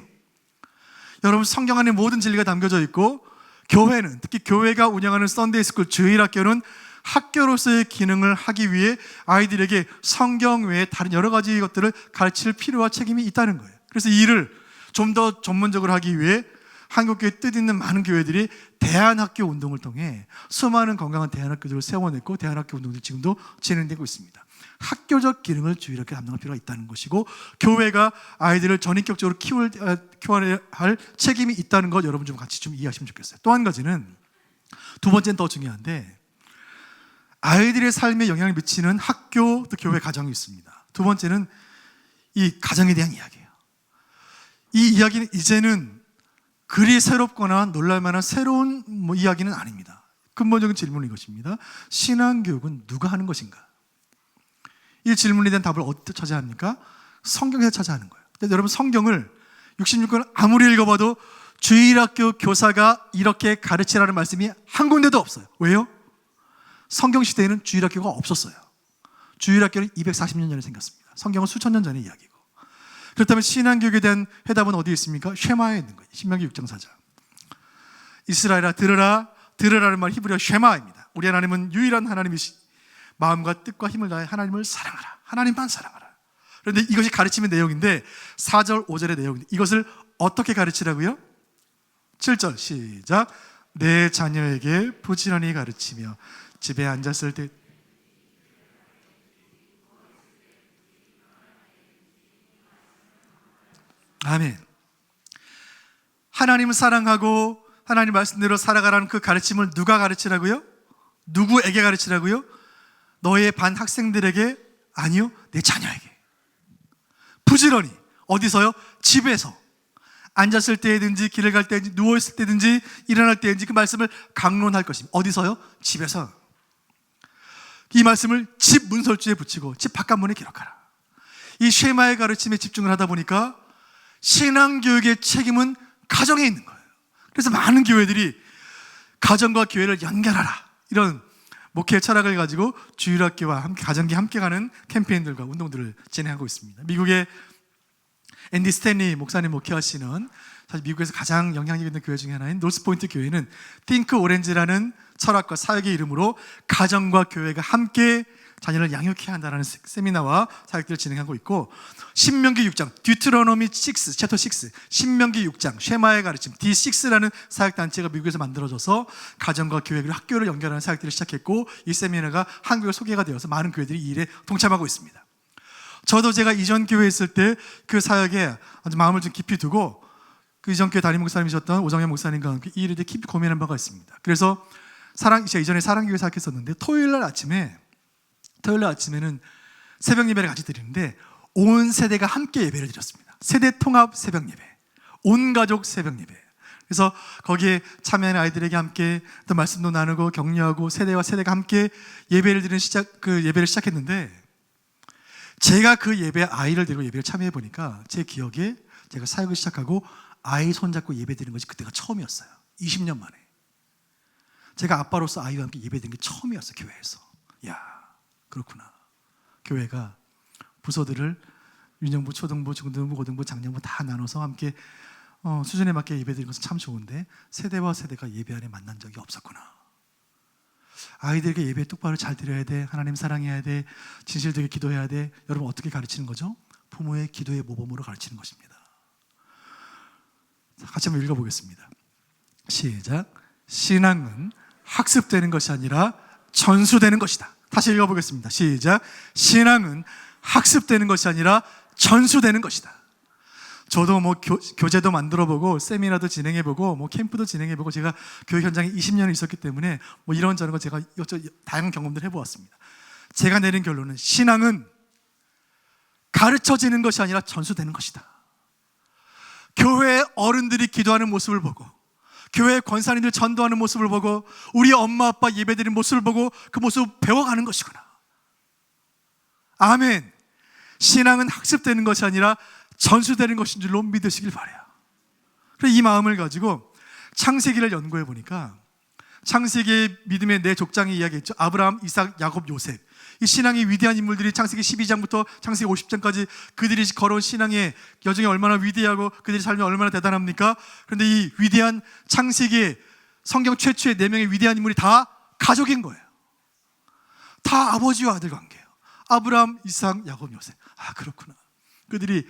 여러분, 성경 안에 모든 진리가 담겨져 있고, 교회는, 특히 교회가 운영하는 썬데이 스쿨, 주일학교는 학교로서의 기능을 하기 위해 아이들에게 성경 외에 다른 여러 가지 것들을 가르칠 필요와 책임이 있다는 거예요. 그래서 이 일을 좀 더 전문적으로 하기 위해 한국교회 뜻있는 많은 교회들이 대안학교 운동을 통해 수많은 건강한 대안학교들을 세워냈고, 대안학교 운동들이 지금도 진행되고 있습니다. 학교적 기능을 주일학교에 담당할 필요가 있다는 것이고, 교회가 아이들을 전인격적으로 키워야 할 책임이 있다는 것, 여러분 좀 같이 좀 이해하시면 좋겠어요. 또 한 가지는, 두 번째는 더 중요한데, 아이들의 삶에 영향을 미치는 학교, 또 교회, 가정이 있습니다. 두 번째는 이 가정에 대한 이야기예요. 이 이야기는 이제는 그리 새롭거나 놀랄만한 새로운 이야기는 아닙니다. 근본적인 질문은 이것입니다. 신앙교육은 누가 하는 것인가? 이 질문에 대한 답을 어디서 찾아야 합니까? 성경에서 찾아야 하는 거예요. 근데 여러분, 성경을 66권 아무리 읽어봐도 주일학교 교사가 이렇게 가르치라는 말씀이 한 군데도 없어요. 왜요? 성경 시대에는 주일학교가 없었어요. 주일학교는 240년 전에 생겼습니다. 성경은 수천 년 전의 이야기고. 그렇다면 신앙교육에 대한 해답은 어디에 있습니까? 쉐마에 있는 거예요. 신명기 6장 4절. 이스라엘아 들으라. 들으라는 말 히브리어 쉐마입니다. 우리 하나님은 유일한 하나님이시, 마음과 뜻과 힘을 다해 하나님을 사랑하라. 하나님만 사랑하라. 그런데 이것이 가르치는 내용인데 4절 5절의 내용인데 이것을 어떻게 가르치라고요? 7절 시작. 내 자녀에게 부지런히 가르치며 집에 앉았을 때 아멘. 하나님을 사랑하고 하나님 말씀대로 살아가라는 그 가르침을 누가 가르치라고요? 누구에게 가르치라고요? 너의 반 학생들에게? 아니요, 내 자녀에게. 부지런히. 어디서요? 집에서. 앉았을 때든지 길을 갈 때든지 누워있을 때든지 일어날 때든지 그 말씀을 강론할 것입니다. 어디서요? 집에서. 이 말씀을 집 문설주에 붙이고 집 바깥문에 기록하라. 이 쉐마의 가르침에 집중을 하다 보니까 신앙교육의 책임은 가정에 있는 거예요. 그래서 많은 교회들이 가정과 교회를 연결하라, 이런 목회 철학을 가지고 주일학교와 함께, 가정기 함께 가는 캠페인들과 운동들을 진행하고 있습니다. 미국의 앤디 스탠리 목사님 목회하시는, 사실 미국에서 가장 영향력 있는 교회 중에 하나인 노스포인트 교회는 띵크 오렌지라는 철학과 사역의 이름으로 가정과 교회가 함께 자녀를 양육해야 한다는 세미나와 사역들을 진행하고 있고, 신명기 6장 듀트로노미 6 챕터 6 신명기 6장 쉐마의 가르침 D6라는 사역단체가 미국에서 만들어져서 가정과 교회 그리고 학교를 연결하는 사역들을 시작했고, 이 세미나가 한국에 소개가 되어서 많은 교회들이 이 일에 동참하고 있습니다. 저도 제가 이전 교회에 있을 때 그 사역에 아주 마음을 좀 깊이 두고 그 이전 교회 담임 목사님이셨던 오정현 목사님과 함께 이 일에 대해 깊이 고민한 바가 있습니다. 그래서 제가 이전에 사랑교회 사역했었는데 토요일 날 아침에는 새벽 예배를 같이 드리는데 온 세대가 함께 예배를 드렸습니다. 세대 통합 새벽 예배, 온 가족 새벽 예배. 그래서 거기에 참여하는 아이들에게 함께 또 말씀도 나누고 격려하고 세대와 세대가 함께 예배를 드리는 예배를 시작했는데, 제가 그 예배에 아이를 데리고 예배를 참여해 보니까 제 기억에 제가 사역을 시작하고 아이 손잡고 예배 드리는 것이 그때가 처음이었어요. 20년 만에. 제가 아빠로서 아이와 함께 예배 드리는 게 처음이었어요, 교회에서. 야, 그렇구나. 교회가 부서들을 유년부, 초등부, 중등부, 고등부, 장년부 다 나눠서 함께 수준에 맞게 예배 드리는 것은 참 좋은데 세대와 세대가 예배 안에 만난 적이 없었구나. 아이들에게 예배 똑바로 잘 드려야 돼. 하나님 사랑해야 돼. 진실되게 기도해야 돼. 여러분 어떻게 가르치는 거죠? 부모의 기도의 모범으로 가르치는 것입니다. 같이 한번 읽어보겠습니다. 시작. 신앙은 학습되는 것이 아니라 전수되는 것이다. 다시 읽어보겠습니다. 시작. 신앙은 학습되는 것이 아니라 전수되는 것이다. 저도 교재도 만들어보고 세미나도 진행해보고 캠프도 진행해보고 제가 교육 현장에 20년을 있었기 때문에 이런저런 거 제가 다양한 경험들을 해보았습니다. 제가 내린 결론은 신앙은 가르쳐지는 것이 아니라 전수되는 것이다. 교회 어른들이 기도하는 모습을 보고, 교회 권사님들 전도하는 모습을 보고, 우리 엄마 아빠 예배드리는 모습을 보고 그 모습을 배워가는 것이구나. 아멘. 신앙은 학습되는 것이 아니라 전수되는 것인 줄로 믿으시길 바라요. 그래서 이 마음을 가지고 창세기를 연구해 보니까 창세기의 믿음의 네 족장이 이야기했죠. 아브라함, 이삭, 야곱, 요셉. 이 신앙의 위대한 인물들이 창세기 12장부터 창세기 50장까지 그들이 걸어온 신앙의 여정이 얼마나 위대하고 그들의 삶이 얼마나 대단합니까? 그런데 이 위대한 창세기의 성경 최초의 네 명의 위대한 인물이 다 가족인 거예요. 다 아버지와 아들 관계예요. 아브라함, 이삭, 야곱, 요셉. 아, 그렇구나. 그들이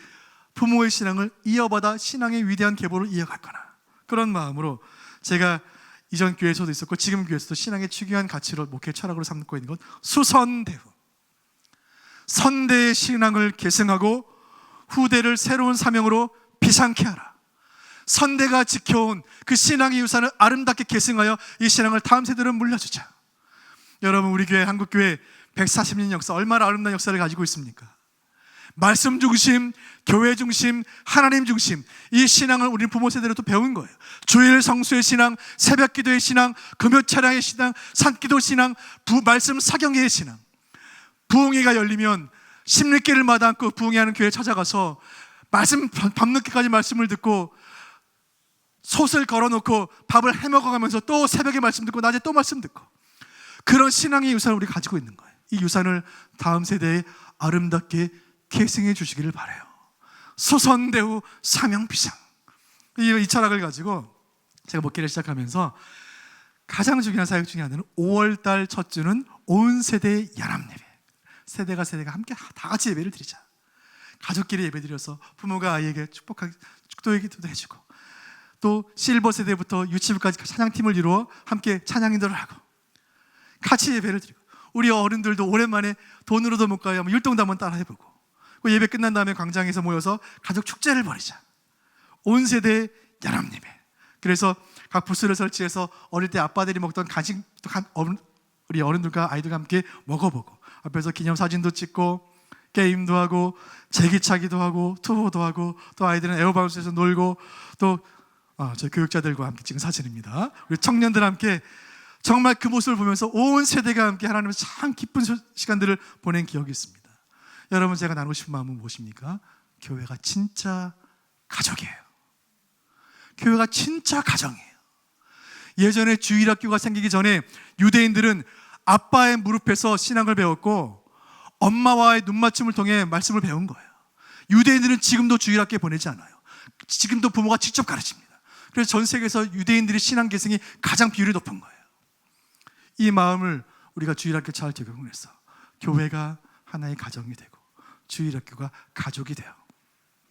부모의 신앙을 이어받아 신앙의 위대한 계보를 이어갔구나. 그런 마음으로 제가 이전 교회에서도 있었고 지금 교회에서도 신앙의 중요한 가치로 목회 철학으로 삼고 있는 것, 수선대후. 선대의 신앙을 계승하고 후대를 새로운 사명으로 비상케 하라. 선대가 지켜온 그 신앙의 유산을 아름답게 계승하여 이 신앙을 다음 세대로 물려주자. 여러분, 우리 교회, 한국교회 140년 역사, 얼마나 아름다운 역사를 가지고 있습니까? 말씀 중심, 교회 중심, 하나님 중심, 이 신앙을 우리 부모 세대로 또 배운 거예요. 주일 성수의 신앙, 새벽 기도의 신앙, 금요 찬양의 신앙, 산기도 신앙, 말씀 사경회의 신앙. 부흥회가 열리면 십리길을 마다않고 부흥회하는 교회에 찾아가서 말씀, 밤늦게까지 말씀을 듣고 솥을 걸어놓고 밥을 해먹어가면서 또 새벽에 말씀 듣고 낮에 또 말씀 듣고, 그런 신앙의 유산을 우리가 가지고 있는 거예요. 이 유산을 다음 세대에 아름답게 계승해 주시기를 바라요. 소선대우 사명비상, 이 철학을 가지고 제가 목회를 시작하면서 가장 중요한 사역 중에 하나는 5월달 첫 주는 온 세대의 연합예배, 세대가 함께 다 같이 예배를 드리자. 가족끼리 예배 드려서 부모가 아이에게 축복하기, 축도의 기도도 해주고, 또 실버 세대부터 유치부까지 찬양팀을 이루어 함께 찬양 인도를 하고 같이 예배를 드리고, 우리 어른들도 오랜만에 돈으로도 못 가요. 율동도 한번 따라 해보고, 예배 끝난 다음에 광장에서 모여서 가족 축제를 벌이자. 온 세대의 연합예배. 그래서 각 부스를 설치해서 어릴 때 아빠들이 먹던 간식 우리 어른들과 아이들과 함께 먹어보고, 앞에서 기념사진도 찍고 게임도 하고 제기차기도 하고 투호도 하고, 또 아이들은 에어바운스에서 놀고, 또 저희 교육자들과 함께 찍은 사진입니다. 우리 청년들 함께 정말 그 모습을 보면서 온 세대가 함께 하나님의 참 기쁜 시간들을 보낸 기억이 있습니다. 여러분, 제가 나누고 싶은 마음은 무엇입니까? 교회가 진짜 가족이에요. 교회가 진짜 가정이에요. 예전에 주일학교가 생기기 전에 유대인들은 아빠의 무릎에서 신앙을 배웠고 엄마와의 눈맞춤을 통해 말씀을 배운 거예요. 유대인들은 지금도 주일학교에 보내지 않아요. 지금도 부모가 직접 가르칩니다. 그래서 전 세계에서 유대인들의 신앙 계승이 가장 비율이 높은 거예요. 이 마음을 우리가 주일학교 잘 적용을 해서 교회가 하나의 가정이 되고 주일학교가 가족이 돼요.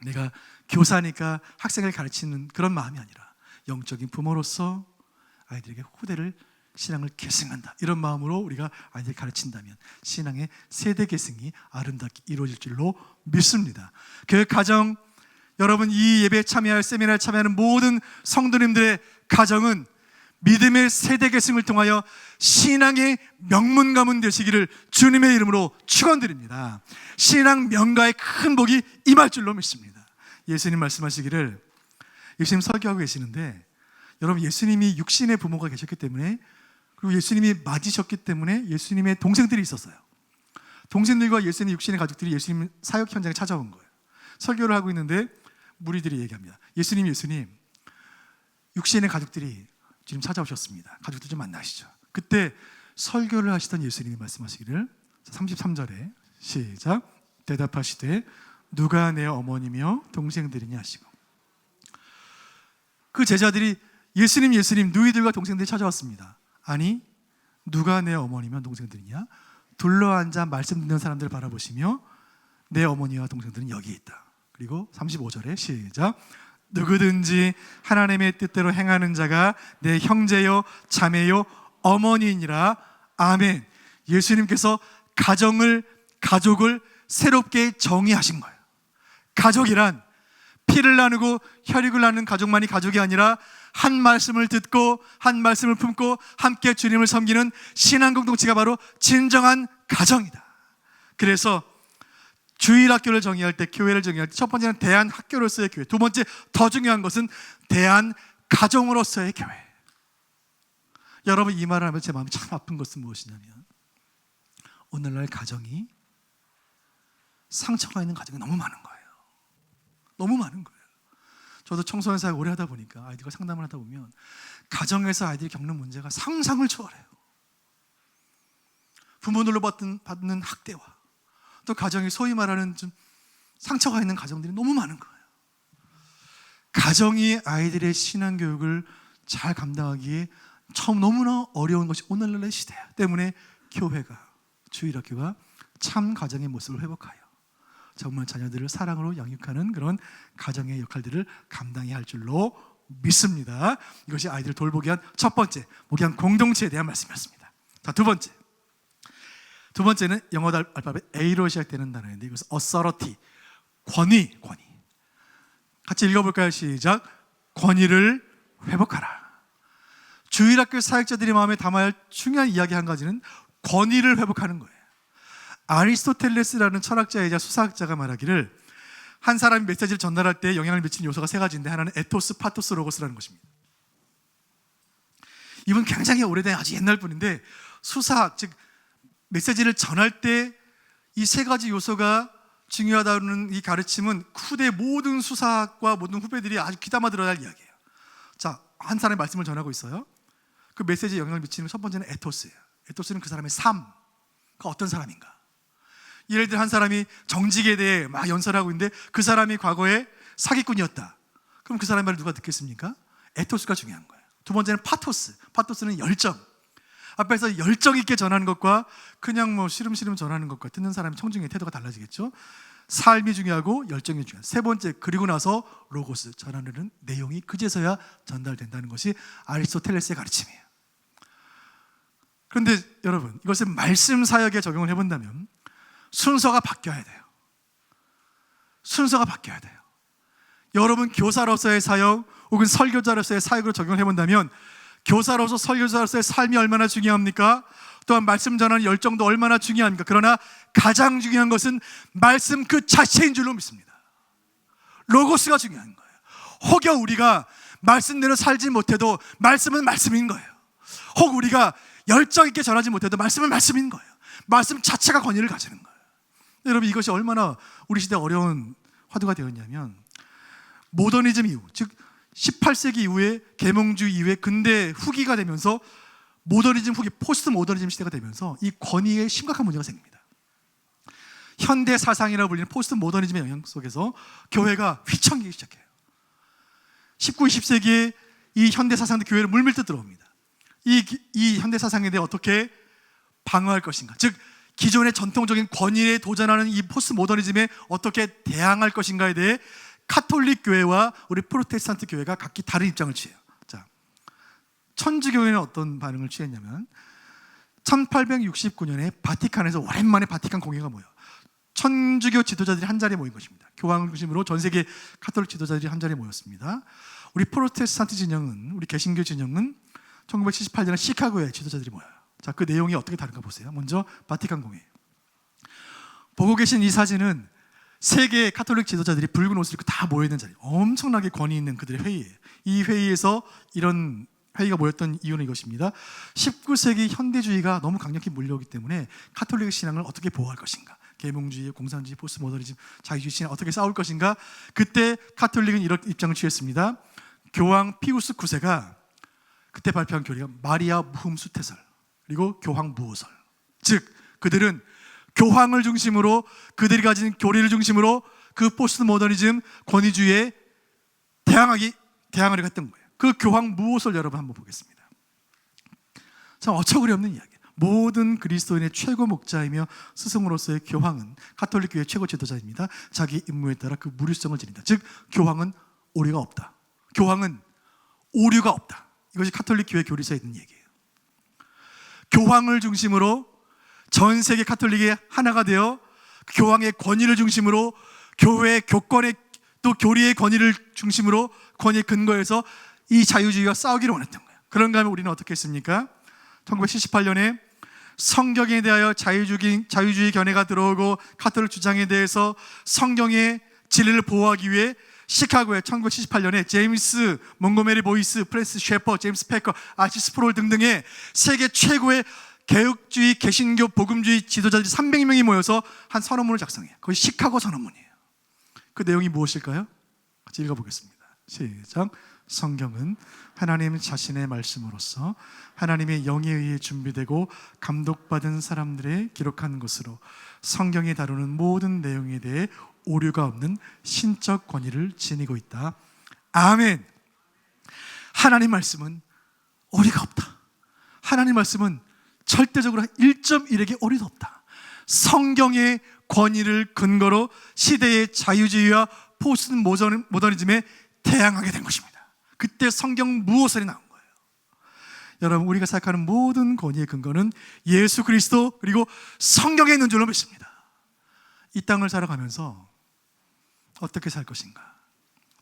내가 교사니까 학생을 가르치는 그런 마음이 아니라 영적인 부모로서 아이들에게 후대를 신앙을 계승한다, 이런 마음으로 우리가 아이들 가르친다면 신앙의 세대 계승이 아름답게 이루어질 줄로 믿습니다. 교회 가정, 여러분, 이 예배에 참여할, 세미나에 참여하는 모든 성도님들의 가정은 믿음의 세대 계승을 통하여 신앙의 명문 가문 되시기를 주님의 이름으로 축원드립니다. 신앙 명가의 큰 복이 임할 줄로 믿습니다. 예수님 말씀하시기를, 예수님 설교하고 계시는데, 여러분, 예수님이 육신의 부모가 계셨기 때문에, 그리고 예수님이 맞으셨기 때문에 예수님의 동생들이 있었어요. 동생들과 예수님 육신의 가족들이 예수님 사역 현장에 찾아온 거예요. 설교를 하고 있는데 무리들이 얘기합니다. 예수님, 육신의 가족들이 지금 찾아오셨습니다. 가족들 좀 만나시죠. 그때 설교를 하시던 예수님이 말씀하시기를, 33절에 시작, 대답하시되 누가 내 어머니며 동생들이냐 하시고, 그 제자들이 예수님 너희들과 동생들이 찾아왔습니다. 아니, 누가 내 어머니며 동생들이냐? 둘러앉아 말씀 듣는 사람들을 바라보시며 내 어머니와 동생들은 여기 있다. 그리고 35절에 시작, 누구든지 하나님의 뜻대로 행하는 자가 내 형제요 자매요 어머니이니라. 아멘. 예수님께서 가족을 새롭게 정의하신 거예요. 가족이란 피를 나누고 혈육을 나누는 가족만이 가족이 아니라 한 말씀을 듣고 한 말씀을 품고 함께 주님을 섬기는 신앙 공동체가 바로 진정한 가정이다. 그래서 주일학교를 정의할 때, 교회를 정의할 때, 첫 번째는 대한학교로서의 교회, 두 번째 더 중요한 것은 대한가정으로서의 교회. 여러분, 이 말을 하면 제 마음이 참 아픈 것은 무엇이냐면, 오늘날 가정이 상처가 있는 가정이 너무 많은 거예요. 너무 많은 거예요. 저도 청소년 사역 오래 하다 보니까 아이들과 상담을 하다 보면 가정에서 아이들이 겪는 문제가 상상을 초월해요. 부모들로 받는 학대와 또 가정이 소위 말하는 좀 상처가 있는 가정들이 너무 많은 거예요. 가정이 아이들의 신앙 교육을 잘 감당하기에 너무나 어려운 것이 오늘날의 시대 때문에 교회가, 주일학교가 참 가정의 모습을 회복하여 정말 자녀들을 사랑으로 양육하는 그런 가정의 역할들을 감당해야 할 줄로 믿습니다. 이것이 아이들을 돌보기 위한 첫 번째, 목양 공동체에 대한 말씀이었습니다. 자, 두 번째는 영어 알파벳 A로 시작되는 단어인데, 이것은 authority, 권위. 같이 읽어볼까요? 시작. 권위를 회복하라. 주일학교 사역자들이 마음에 담아야 할 중요한 이야기 한 가지는 권위를 회복하는 거예요. 아리스토텔레스라는 철학자이자 수사학자가 말하기를 한 사람이 메시지를 전달할 때 영향을 미치는 요소가 세 가지인데 하나는 에토스, 파토스, 로고스라는 것입니다. 이분 굉장히 오래된 아주 옛날 분인데 수사학, 즉 메시지를 전할 때 이 세 가지 요소가 중요하다는 이 가르침은 후대 모든 수사학과 모든 후배들이 아주 귀담아 들어야 할 이야기예요. 자, 한 사람의 말씀을 전하고 있어요. 그 메시지에 영향을 미치는 첫 번째는 에토스예요. 에토스는 그 사람의 삶, 그 어떤 사람인가. 예를 들어 한 사람이 정직에 대해 막 연설하고 있는데 그 사람이 과거에 사기꾼이었다. 그럼 그 사람의 말을 누가 듣겠습니까? 에토스가 중요한 거예요. 두 번째는 파토스. 파토스는 열정. 앞에서 열정 있게 전하는 것과 그냥 뭐 시름시름 전하는 것과 듣는 사람의 청중의 태도가 달라지겠죠. 삶이 중요하고 열정이 중요해요. 세 번째, 그리고 나서 로고스, 전하는 내용이 그제서야 전달된다는 것이 아리스토텔레스의 가르침이에요. 그런데 여러분, 이것을 말씀 사역에 적용을 해본다면 순서가 바뀌어야 돼요. 순서가 바뀌어야 돼요. 여러분 교사로서의 사역 혹은 설교자로서의 사역으로 적용을 해본다면 교사로서 설교자로서의 삶이 얼마나 중요합니까? 또한 말씀 전하는 열정도 얼마나 중요합니까? 그러나 가장 중요한 것은 말씀 그 자체인 줄로 믿습니다. 로고스가 중요한 거예요. 혹여 우리가 말씀대로 살지 못해도 말씀은 말씀인 거예요. 혹 우리가 열정 있게 전하지 못해도 말씀은 말씀인 거예요. 말씀 자체가 권위를 가지는 거예요. 여러분, 이것이 얼마나 우리 시대에 어려운 화두가 되었냐면 모더니즘 이후, 즉 18세기 이후에 계몽주의 이후에 근대 후기가 되면서 모더니즘 후기, 포스트 모더니즘 시대가 되면서 이 권위에 심각한 문제가 생깁니다. 현대 사상이라고 불리는 포스트 모더니즘의 영향 속에서 교회가 휘청이기 시작해요. 19, 20세기에 이 현대 사상도 교회를 물밀듯 들어옵니다. 이 현대 사상에 대해 어떻게 방어할 것인가, 즉 기존의 전통적인 권위에 도전하는 이 포스트 모더니즘에 어떻게 대항할 것인가에 대해 카톨릭 교회와 우리 프로테스탄트 교회가 각기 다른 입장을 취해요. 자, 천주교회는 어떤 반응을 취했냐면 1869년에 바티칸에서 오랜만에 바티칸 공회가 모여 천주교 지도자들이 한 자리에 모인 것입니다. 교황을 중심으로 전 세계 카톨릭 지도자들이 한 자리에 모였습니다. 우리 프로테스탄트 진영은, 우리 개신교 진영은 1978년에 시카고에 지도자들이 모여요. 자, 그 내용이 어떻게 다른가 보세요. 먼저 바티칸 공회. 보고 계신 이 사진은 세계 카톨릭 지도자들이 붉은 옷을 입고 다 모여있는 자리, 엄청나게 권위 있는 그들의 회의예요. 이 회의에서 이런 회의가 모였던 이유는 이것입니다. 19세기 현대주의가 너무 강력히 몰려오기 때문에 카톨릭 신앙을 어떻게 보호할 것인가, 계몽주의, 공산주의, 포스트모더니즘, 자유주의 신앙 어떻게 싸울 것인가. 그때 카톨릭은 이런 입장을 취했습니다. 교황 피우스 9세가 그때 발표한 교리가 마리아 무흠수태설, 그리고 교황 무호설. 즉 그들은 교황을 중심으로, 그들이 가진 교리를 중심으로 그 포스트 모더니즘 권위주의에 대항하려고 했던 거예요. 그 교황 무호설 여러분 한번 보겠습니다. 참 어처구니 없는 이야기. 모든 그리스도인의 최고 목자이며 스승으로서의 교황은 카톨릭 교회의 최고 지도자입니다. 자기 임무에 따라 그 무류성을 지닌다. 즉 교황은 오류가 없다. 교황은 오류가 없다. 이것이 카톨릭 교회 교리서에 있는 얘기예요. 교황을 중심으로 전 세계 카톨릭이 하나가 되어 교황의 권위를 중심으로, 교회의 교권의 또 교리의 권위를 중심으로, 권위의 근거에서 이 자유주의와 싸우기를 원했던 거예요. 그런가 하면 우리는 어떻게 했습니까? 1978년에 성경에 대하여 자유주의 견해가 들어오고 카톨릭 주장에 대해서 성경의 진리를 보호하기 위해 시카고에 1978년에 제임스 몽고메리 보이스, 프레스 셰퍼, 제임스 패커, 아치 스프롤 등등의 세계 최고의 개혁주의, 개신교, 복음주의 지도자들이 300명이 모여서 한 선언문을 작성해요. 그것이 시카고 선언문이에요. 그 내용이 무엇일까요? 같이 읽어보겠습니다. 시작. 성경은 하나님 자신의 말씀으로서 하나님의 영에 의해 준비되고 감독받은 사람들의 기록한 것으로 성경이 다루는 모든 내용에 대해 오류가 없는 신적 권위를 지니고 있다. 아멘. 하나님 말씀은 오류가 없다. 하나님 말씀은 절대적으로 1.1에게 오류도 없다. 성경의 권위를 근거로 시대의 자유주의와 포스트 모더니즘에 대항하게 된 것입니다. 그때 성경 무호설이 나온 거예요. 여러분, 우리가 생각하는 모든 권위의 근거는 예수 그리스도 그리고 성경에 있는 줄로 믿습니다. 이 땅을 살아가면서 어떻게 살 것인가,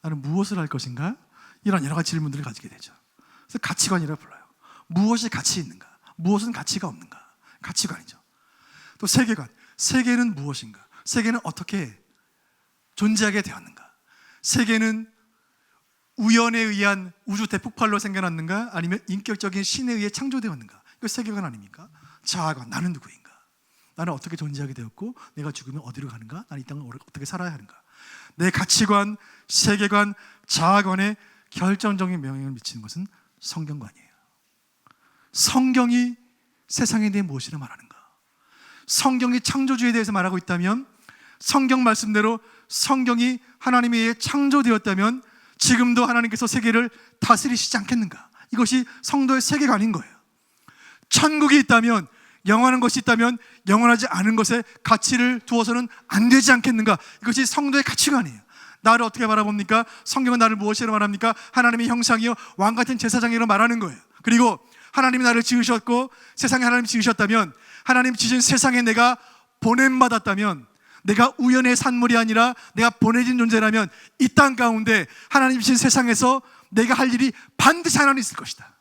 나는 무엇을 할 것인가, 이런 여러 가지 질문들을 가지게 되죠. 그래서 가치관이라고 불러요. 무엇이 가치 있는가, 무엇은 가치가 없는가. 가치관이죠. 또 세계관. 세계는 무엇인가? 세계는 어떻게 존재하게 되었는가? 세계는 우연에 의한 우주 대폭발로 생겨났는가? 아니면 인격적인 신에 의해 창조되었는가? 이거 세계관 아닙니까? 자아관. 나는 누구인가? 나는 어떻게 존재하게 되었고 내가 죽으면 어디로 가는가? 나는 이 땅을 어떻게 살아야 하는가? 내 가치관, 세계관, 자아관에 결정적인 영향을 미치는 것은 성경관이에요. 성경이 세상에 대해 무엇이라 말하는가? 성경이 창조주에 대해서 말하고 있다면, 성경 말씀대로 성경이 하나님에 의해 창조되었다면 지금도 하나님께서 세계를 다스리시지 않겠는가? 이것이 성도의 세계관인 거예요. 천국이 있다면, 영원한 것이 있다면 영원하지 않은 것에 가치를 두어서는 안 되지 않겠는가? 이것이 성도의 가치관이에요. 나를 어떻게 바라봅니까? 성경은 나를 무엇이라 말합니까? 하나님의 형상이요 왕같은 제사장이라 말하는 거예요. 그리고 하나님이 나를 지으셨고 세상에 하나님이 지으셨다면, 하나님 지으신 세상에 내가 보냄받았다면, 내가 우연의 산물이 아니라 내가 보내진 존재라면 이 땅 가운데 하나님 지으신 세상에서 내가 할 일이 반드시 하나는 있을 것이다.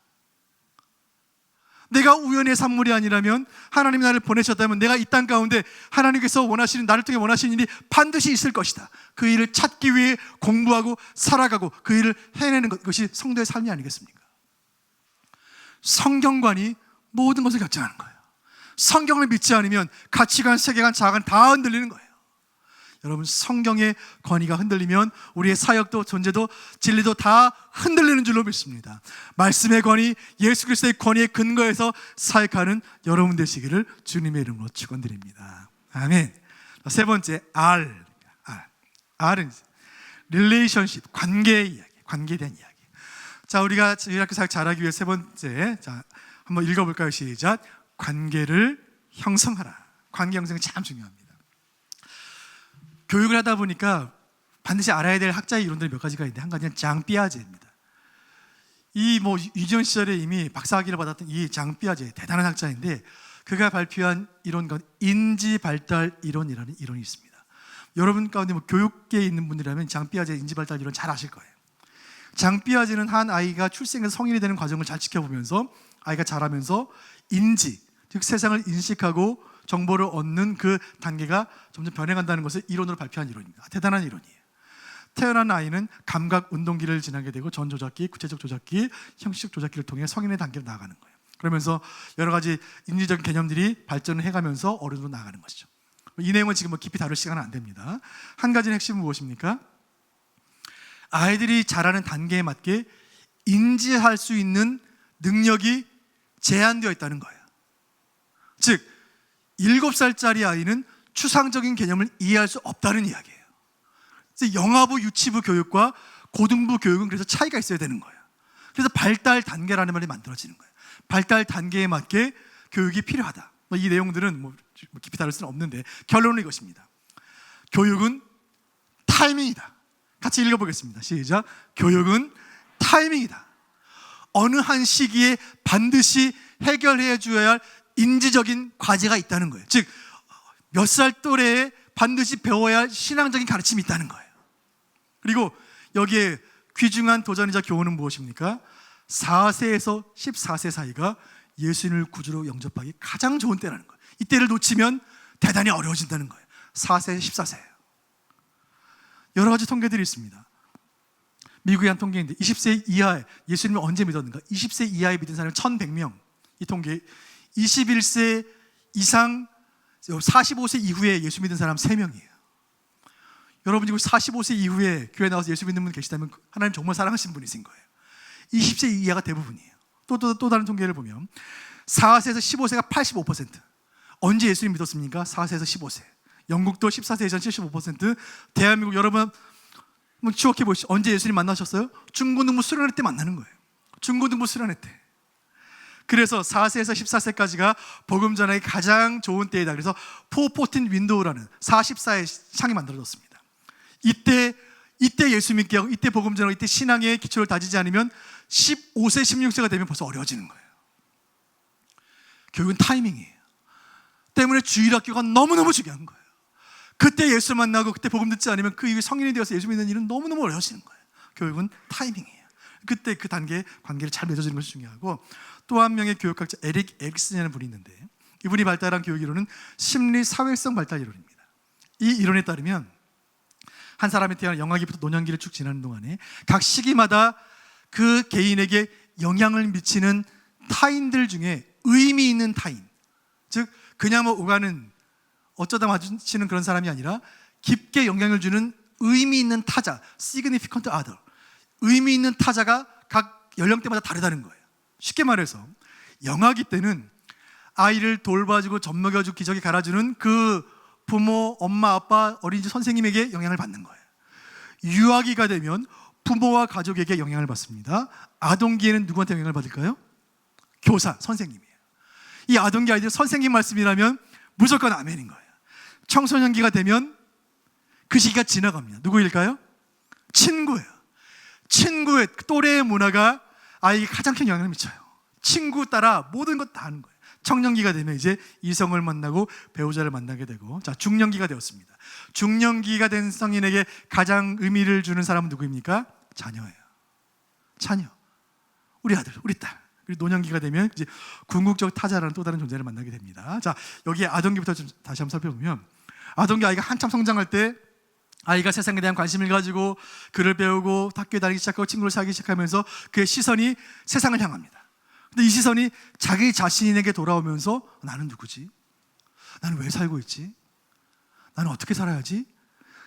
내가 우연의 산물이 아니라면, 하나님이 나를 보내셨다면 내가 이 땅 가운데 하나님께서 원하시는, 나를 통해 원하시는 일이 반드시 있을 것이다. 그 일을 찾기 위해 공부하고 살아가고 그 일을 해내는 것, 이것이 성도의 삶이 아니겠습니까? 성경관이 모든 것을 결정하는 거예요. 성경을 믿지 않으면 가치관, 세계관, 자아관 다 흔들리는 거예요. 여러분, 성경의 권위가 흔들리면 우리의 사역도 존재도 진리도 다 흔들리는 줄로 믿습니다. 말씀의 권위, 예수 그리스도의 권위에 근거해서 사역하는 여러분 되시기를 주님의 이름으로 축원드립니다. 아멘. 세 번째, R은 relationship, 관계의 이야기, 관계에 대한 이야기. 자, 우리가 이렇게 사역 잘하기 위해 세 번째, 자, 한번 읽어볼까요? 시작. 관계를 형성하라. 관계 형성이 참 중요합니다. 교육을 하다 보니까 반드시 알아야 될 학자의 이론들이 몇 가지가 있는데, 한 가지는 장 삐아제입니다. 이 유지원 시절에 이미 박사학위를 받았던 이 장 삐아제, 대단한 학자인데, 그가 발표한 이론과 인지 발달 이론이라는 이론이 있습니다. 여러분 가운데 교육계에 있는 분들이라면 장 삐아제 인지 발달 이론 잘 아실 거예요. 장 삐아제는 한 아이가 출생해서 성인이 되는 과정을 잘 지켜보면서 아이가 자라면서 인지, 즉 세상을 인식하고 정보를 얻는 그 단계가 점점 변해간다는 것을 이론으로 발표한 이론입니다. 대단한 이론이에요. 태어난 아이는 감각 운동기를 지나게 되고 전조작기, 구체적 조작기, 형식적 조작기를 통해 성인의 단계로 나아가는 거예요. 그러면서 여러 가지 인지적인 개념들이 발전을 해가면서 어른으로 나아가는 것이죠. 이 내용은 지금 깊이 다룰 시간은 안 됩니다. 한 가지는 핵심은 무엇입니까? 아이들이 자라는 단계에 맞게 인지할 수 있는 능력이 제한되어 있다는 거예요. 즉 7살짜리 아이는 추상적인 개념을 이해할 수 없다는 이야기예요. 영아부, 유치부 교육과 고등부 교육은 그래서 차이가 있어야 되는 거예요. 그래서 발달 단계라는 말이 만들어지는 거예요. 발달 단계에 맞게 교육이 필요하다. 이 내용들은 깊이 다룰 수는 없는데 결론은 이것입니다. 교육은 타이밍이다. 같이 읽어보겠습니다. 시작. 교육은 타이밍이다. 어느 한 시기에 반드시 해결해 줘야 할 인지적인 과제가 있다는 거예요. 즉 몇 살 또래에 반드시 배워야 할 신앙적인 가르침이 있다는 거예요. 그리고 여기에 귀중한 도전이자 교훈은 무엇입니까? 4세에서 14세 사이가 예수님을 구주로 영접하기 가장 좋은 때라는 거예요. 이때를 놓치면 대단히 어려워진다는 거예요. 4세, 14세예요. 여러 가지 통계들이 있습니다. 미국의 한 통계인데 20세 이하에 예수님을 언제 믿었는가? 20세 이하에 믿은 사람이 1,100명. 이 통계. 21세 이상 45세 이후에 예수 믿는 사람 3명이에요. 여러분 지금 45세 이후에 교회 나와서 예수 믿는 분 계시다면 하나님 정말 사랑하신 분이신 거예요. 20세 이하가 대부분이에요. 또 다른 통계를 보면 4세에서 15세가 85%. 언제 예수님 믿었습니까? 4세에서 15세. 영국도 14세 이상 75%. 대한민국 여러분 한번 추억해 보시죠. 언제 예수님 만나셨어요? 중고등부 수련회 때 만나는 거예요. 중고등부 수련회 때. 그래서 4세에서 14세까지가 복음 전하기 가장 좋은 때이다. 그래서 414 윈도우라는 44의 창이 만들어졌습니다. 이때 예수 믿게 하고 이때 복음 전하고 이때 신앙의 기초를 다지지 않으면 15세, 16세가 되면 벌써 어려워지는 거예요. 교육은 타이밍이에요. 때문에 주일학교가 너무너무 중요한 거예요. 그때 예수 만나고 그때 복음 듣지 않으면 그 이후에 성인이 되어서 예수 믿는 일은 너무너무 어려워지는 거예요. 교육은 타이밍이에요. 그때 그 단계에 관계를 잘 맺어주는 것이 중요하고, 또 한 명의 교육학자 에릭 에릭슨이라는 분이 있는데 이분이 발달한 교육 이론은 심리 사회성 발달 이론입니다. 이 이론에 따르면 한 사람이 태어나 영아기부터 노년기를 쭉 지나는 동안에 각 시기마다 그 개인에게 영향을 미치는 타인들 중에 의미 있는 타인, 즉 그냥 뭐 오가는 어쩌다 마주치는 그런 사람이 아니라 깊게 영향을 주는 의미 있는 타자, significant other, 의미 있는 타자가 각 연령대마다 다르다는 거예요. 쉽게 말해서 영아기 때는 아이를 돌봐주고 젖먹여주고 기저귀 갈아주는 그 부모, 엄마, 아빠, 어린이집 선생님에게 영향을 받는 거예요. 유아기가 되면 부모와 가족에게 영향을 받습니다. 아동기에는 누구한테 영향을 받을까요? 교사, 선생님이에요. 이 아동기 아이들 선생님 말씀이라면 무조건 아멘인 거예요. 청소년기가 되면 그 시기가 지나갑니다. 누구일까요? 친구예요. 친구의 또래의 문화가 아이에게 가장 큰 영향을 미쳐요. 친구 따라 모든 것 다 하는 거예요. 청년기가 되면 이제 이성을 만나고 배우자를 만나게 되고, 자, 중년기가 되었습니다. 중년기가 된 성인에게 가장 의미를 주는 사람은 누구입니까? 자녀예요. 자녀. 우리 아들, 우리 딸. 그리고 노년기가 되면 이제 궁극적 타자라는 또 다른 존재를 만나게 됩니다. 자, 여기에 아동기부터 좀 다시 한번 살펴보면, 아동기 아이가 한참 성장할 때 아이가 세상에 대한 관심을 가지고 글을 배우고 학교에 다니기 시작하고 친구를 사귀기 시작하면서 그의 시선이 세상을 향합니다. 근데 이 시선이 자기 자신에게 돌아오면서 나는 누구지? 나는 왜 살고 있지? 나는 어떻게 살아야지?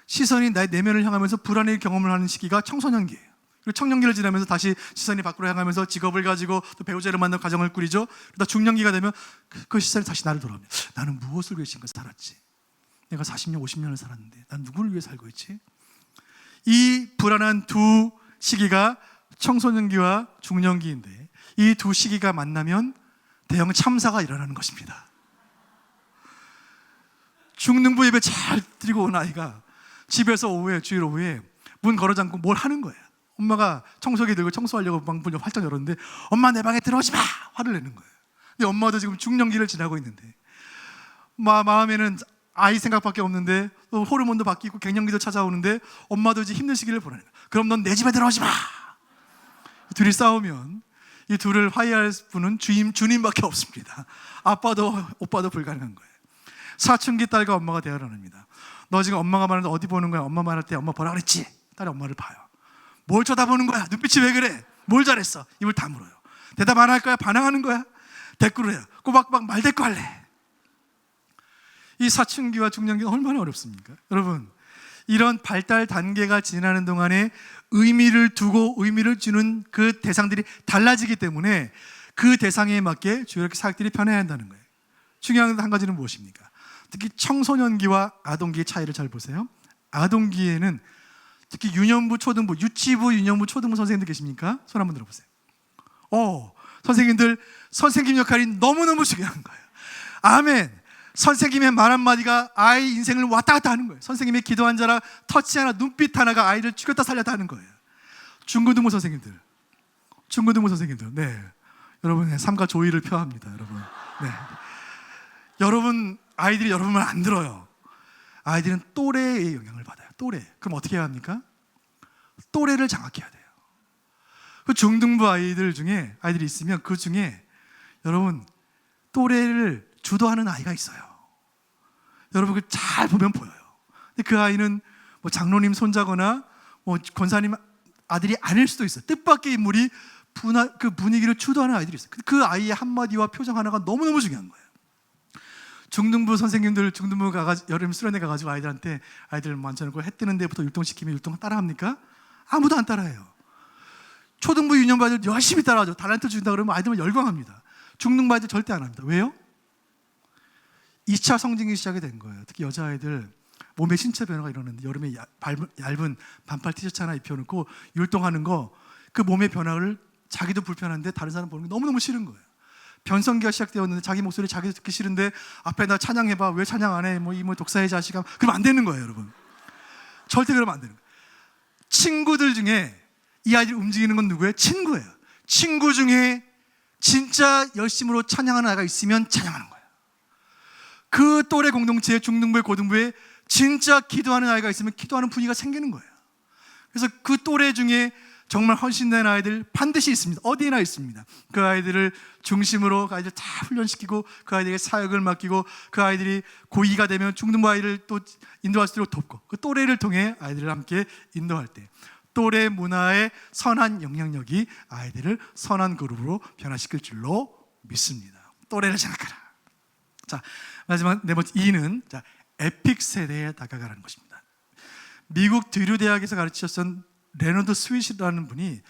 시선이 나의 내면을 향하면서 불안의 경험을 하는 시기가 청소년기예요. 그리고 청년기를 지나면서 다시 시선이 밖으로 향하면서 직업을 가지고 또 배우자를 만나고 가정을 꾸리죠. 그러다 중년기가 되면 그 시선이 다시 나를 돌아옵니다. 나는 무엇을 위해 지금까지 살았지? 내가 40년, 50년을 살았는데 난 누구를 위해 살고 있지? 이 불안한 두 시기가 청소년기와 중년기인데, 이 두 시기가 만나면 대형 참사가 일어나는 것입니다. 중등부 예배 잘 드리고 온 아이가 집에서 오후에, 주일 오후에 문 걸어 잠고 뭘 하는 거예요. 엄마가 청소기 들고 청소하려고 문 활짝 열었는데 엄마 내 방에 들어오지 마! 화를 내는 거예요. 근데 엄마도 지금 중년기를 지나고 있는데 마음에는 아이 생각밖에 없는데 또 호르몬도 바뀌고 갱년기도 찾아오는데 엄마도 이제 힘든 시기를 보내는 거예요. 그럼 넌 내 집에 들어오지 마! 둘이 싸우면 이 둘을 화해할 분은 주님밖에 없습니다. 아빠도 오빠도 불가능한 거예요. 사춘기 딸과 엄마가 대화를 합니다. 너 지금 엄마가 말하는데 어디 보는 거야? 엄마 말할 때 엄마 뭐라 그랬지? 딸이 엄마를 봐요. 뭘 쳐다보는 거야? 눈빛이 왜 그래? 뭘 잘했어? 입을 다물어요. 대답 안 할 거야? 반항하는 거야? 대꾸를 해요. 꼬박꼬박 말대꾸 할래. 이 사춘기와 중년기가 얼마나 어렵습니까? 여러분, 이런 발달 단계가 지나는 동안에 의미를 두고 의미를 주는 그 대상들이 달라지기 때문에 그 대상에 맞게 주일학교 사역들이 변해야 한다는 거예요. 중요한 한 가지는 무엇입니까? 특히 청소년기와 아동기의 차이를 잘 보세요. 아동기에는 특히 유년부, 초등부, 유치부, 유년부, 초등부 선생님들 계십니까? 손 한번 들어보세요. 선생님들, 선생님 역할이 너무너무 중요한 거예요. 아멘. 선생님의 말 한마디가 아이 인생을 왔다 갔다 하는 거예요. 선생님의 기도 한 자랑, 터치 하나, 눈빛 하나가 아이를 죽였다 살렸다 하는 거예요. 중고등부 선생님들, 네, 여러분의 삶과 조의를 표합니다. 여러분, 네, 여러분 아이들이 여러분 말 안 들어요. 아이들은 또래의 영향을 받아요. 또래. 그럼 어떻게 해야 합니까? 또래를 장악해야 돼요. 그 중등부 아이들이 있으면 그 중에 여러분 또래를 주도하는 아이가 있어요. 여러분 그 잘 보면 보여요. 근데 그 아이는 뭐 장로님 손자거나 뭐 권사님 아들이 아닐 수도 있어요. 뜻밖의 인물이 그 분위기를 주도하는 아이들이 있어요. 그 아이의 한마디와 표정 하나가 너무너무 중요한 거예요. 중등부 선생님들, 중등부 여름 수련회 가가지고 아이들 만져놓고 해 뜨는 데부터 율동시키면 율동 따라합니까? 아무도 안 따라해요. 초등부 유년부 아이들 열심히 따라하죠. 달란트 준다 그러면 아이들은 열광합니다. 중등부 아이들 절대 안 합니다. 왜요? 2차 성징이 시작이 된 거예요. 특히 여자아이들 몸의 신체 변화가 일어나는데 여름에 얇은 반팔 티셔츠 하나 입혀놓고 율동하는 거, 그 몸의 변화를 자기도 불편한데 다른 사람 보는 게 너무너무 싫은 거예요. 변성기가 시작되었는데 자기 목소리 자기도 듣기 싫은데 앞에 나 찬양해봐. 왜 찬양 안 해? 뭐 독사의 자식아. 그러면 안 되는 거예요, 여러분. 절대 그러면 안 되는 거예요. 친구들 중에 이 아이들이 움직이는 건 누구예요? 친구예요. 친구 중에 진짜 열심으로 찬양하는 아이가 있으면 찬양하는 거예요. 그 또래 공동체에 중등부에 고등부에 진짜 기도하는 아이가 있으면 기도하는 분위기가 생기는 거예요. 그래서 그 또래 중에 정말 헌신된 아이들 반드시 있습니다. 어디나 있습니다. 그 아이들을 중심으로 그 아이들 다 훈련시키고 그 아이들에게 사역을 맡기고 그 아이들이 고2가 되면 중등부 아이를 또 인도할 수 있도록 돕고 그 또래를 통해 아이들을 함께 인도할 때 또래 문화의 선한 영향력이 아이들을 선한 그룹으로 변화시킬 줄로 믿습니다. 또래를 생각하라. 자, 마지막 네 번째 E는 에픽 세대에 다가가라는 것입니다. 미국 드류 대학에서 가르치셨던 레너드 스윗이라는 분이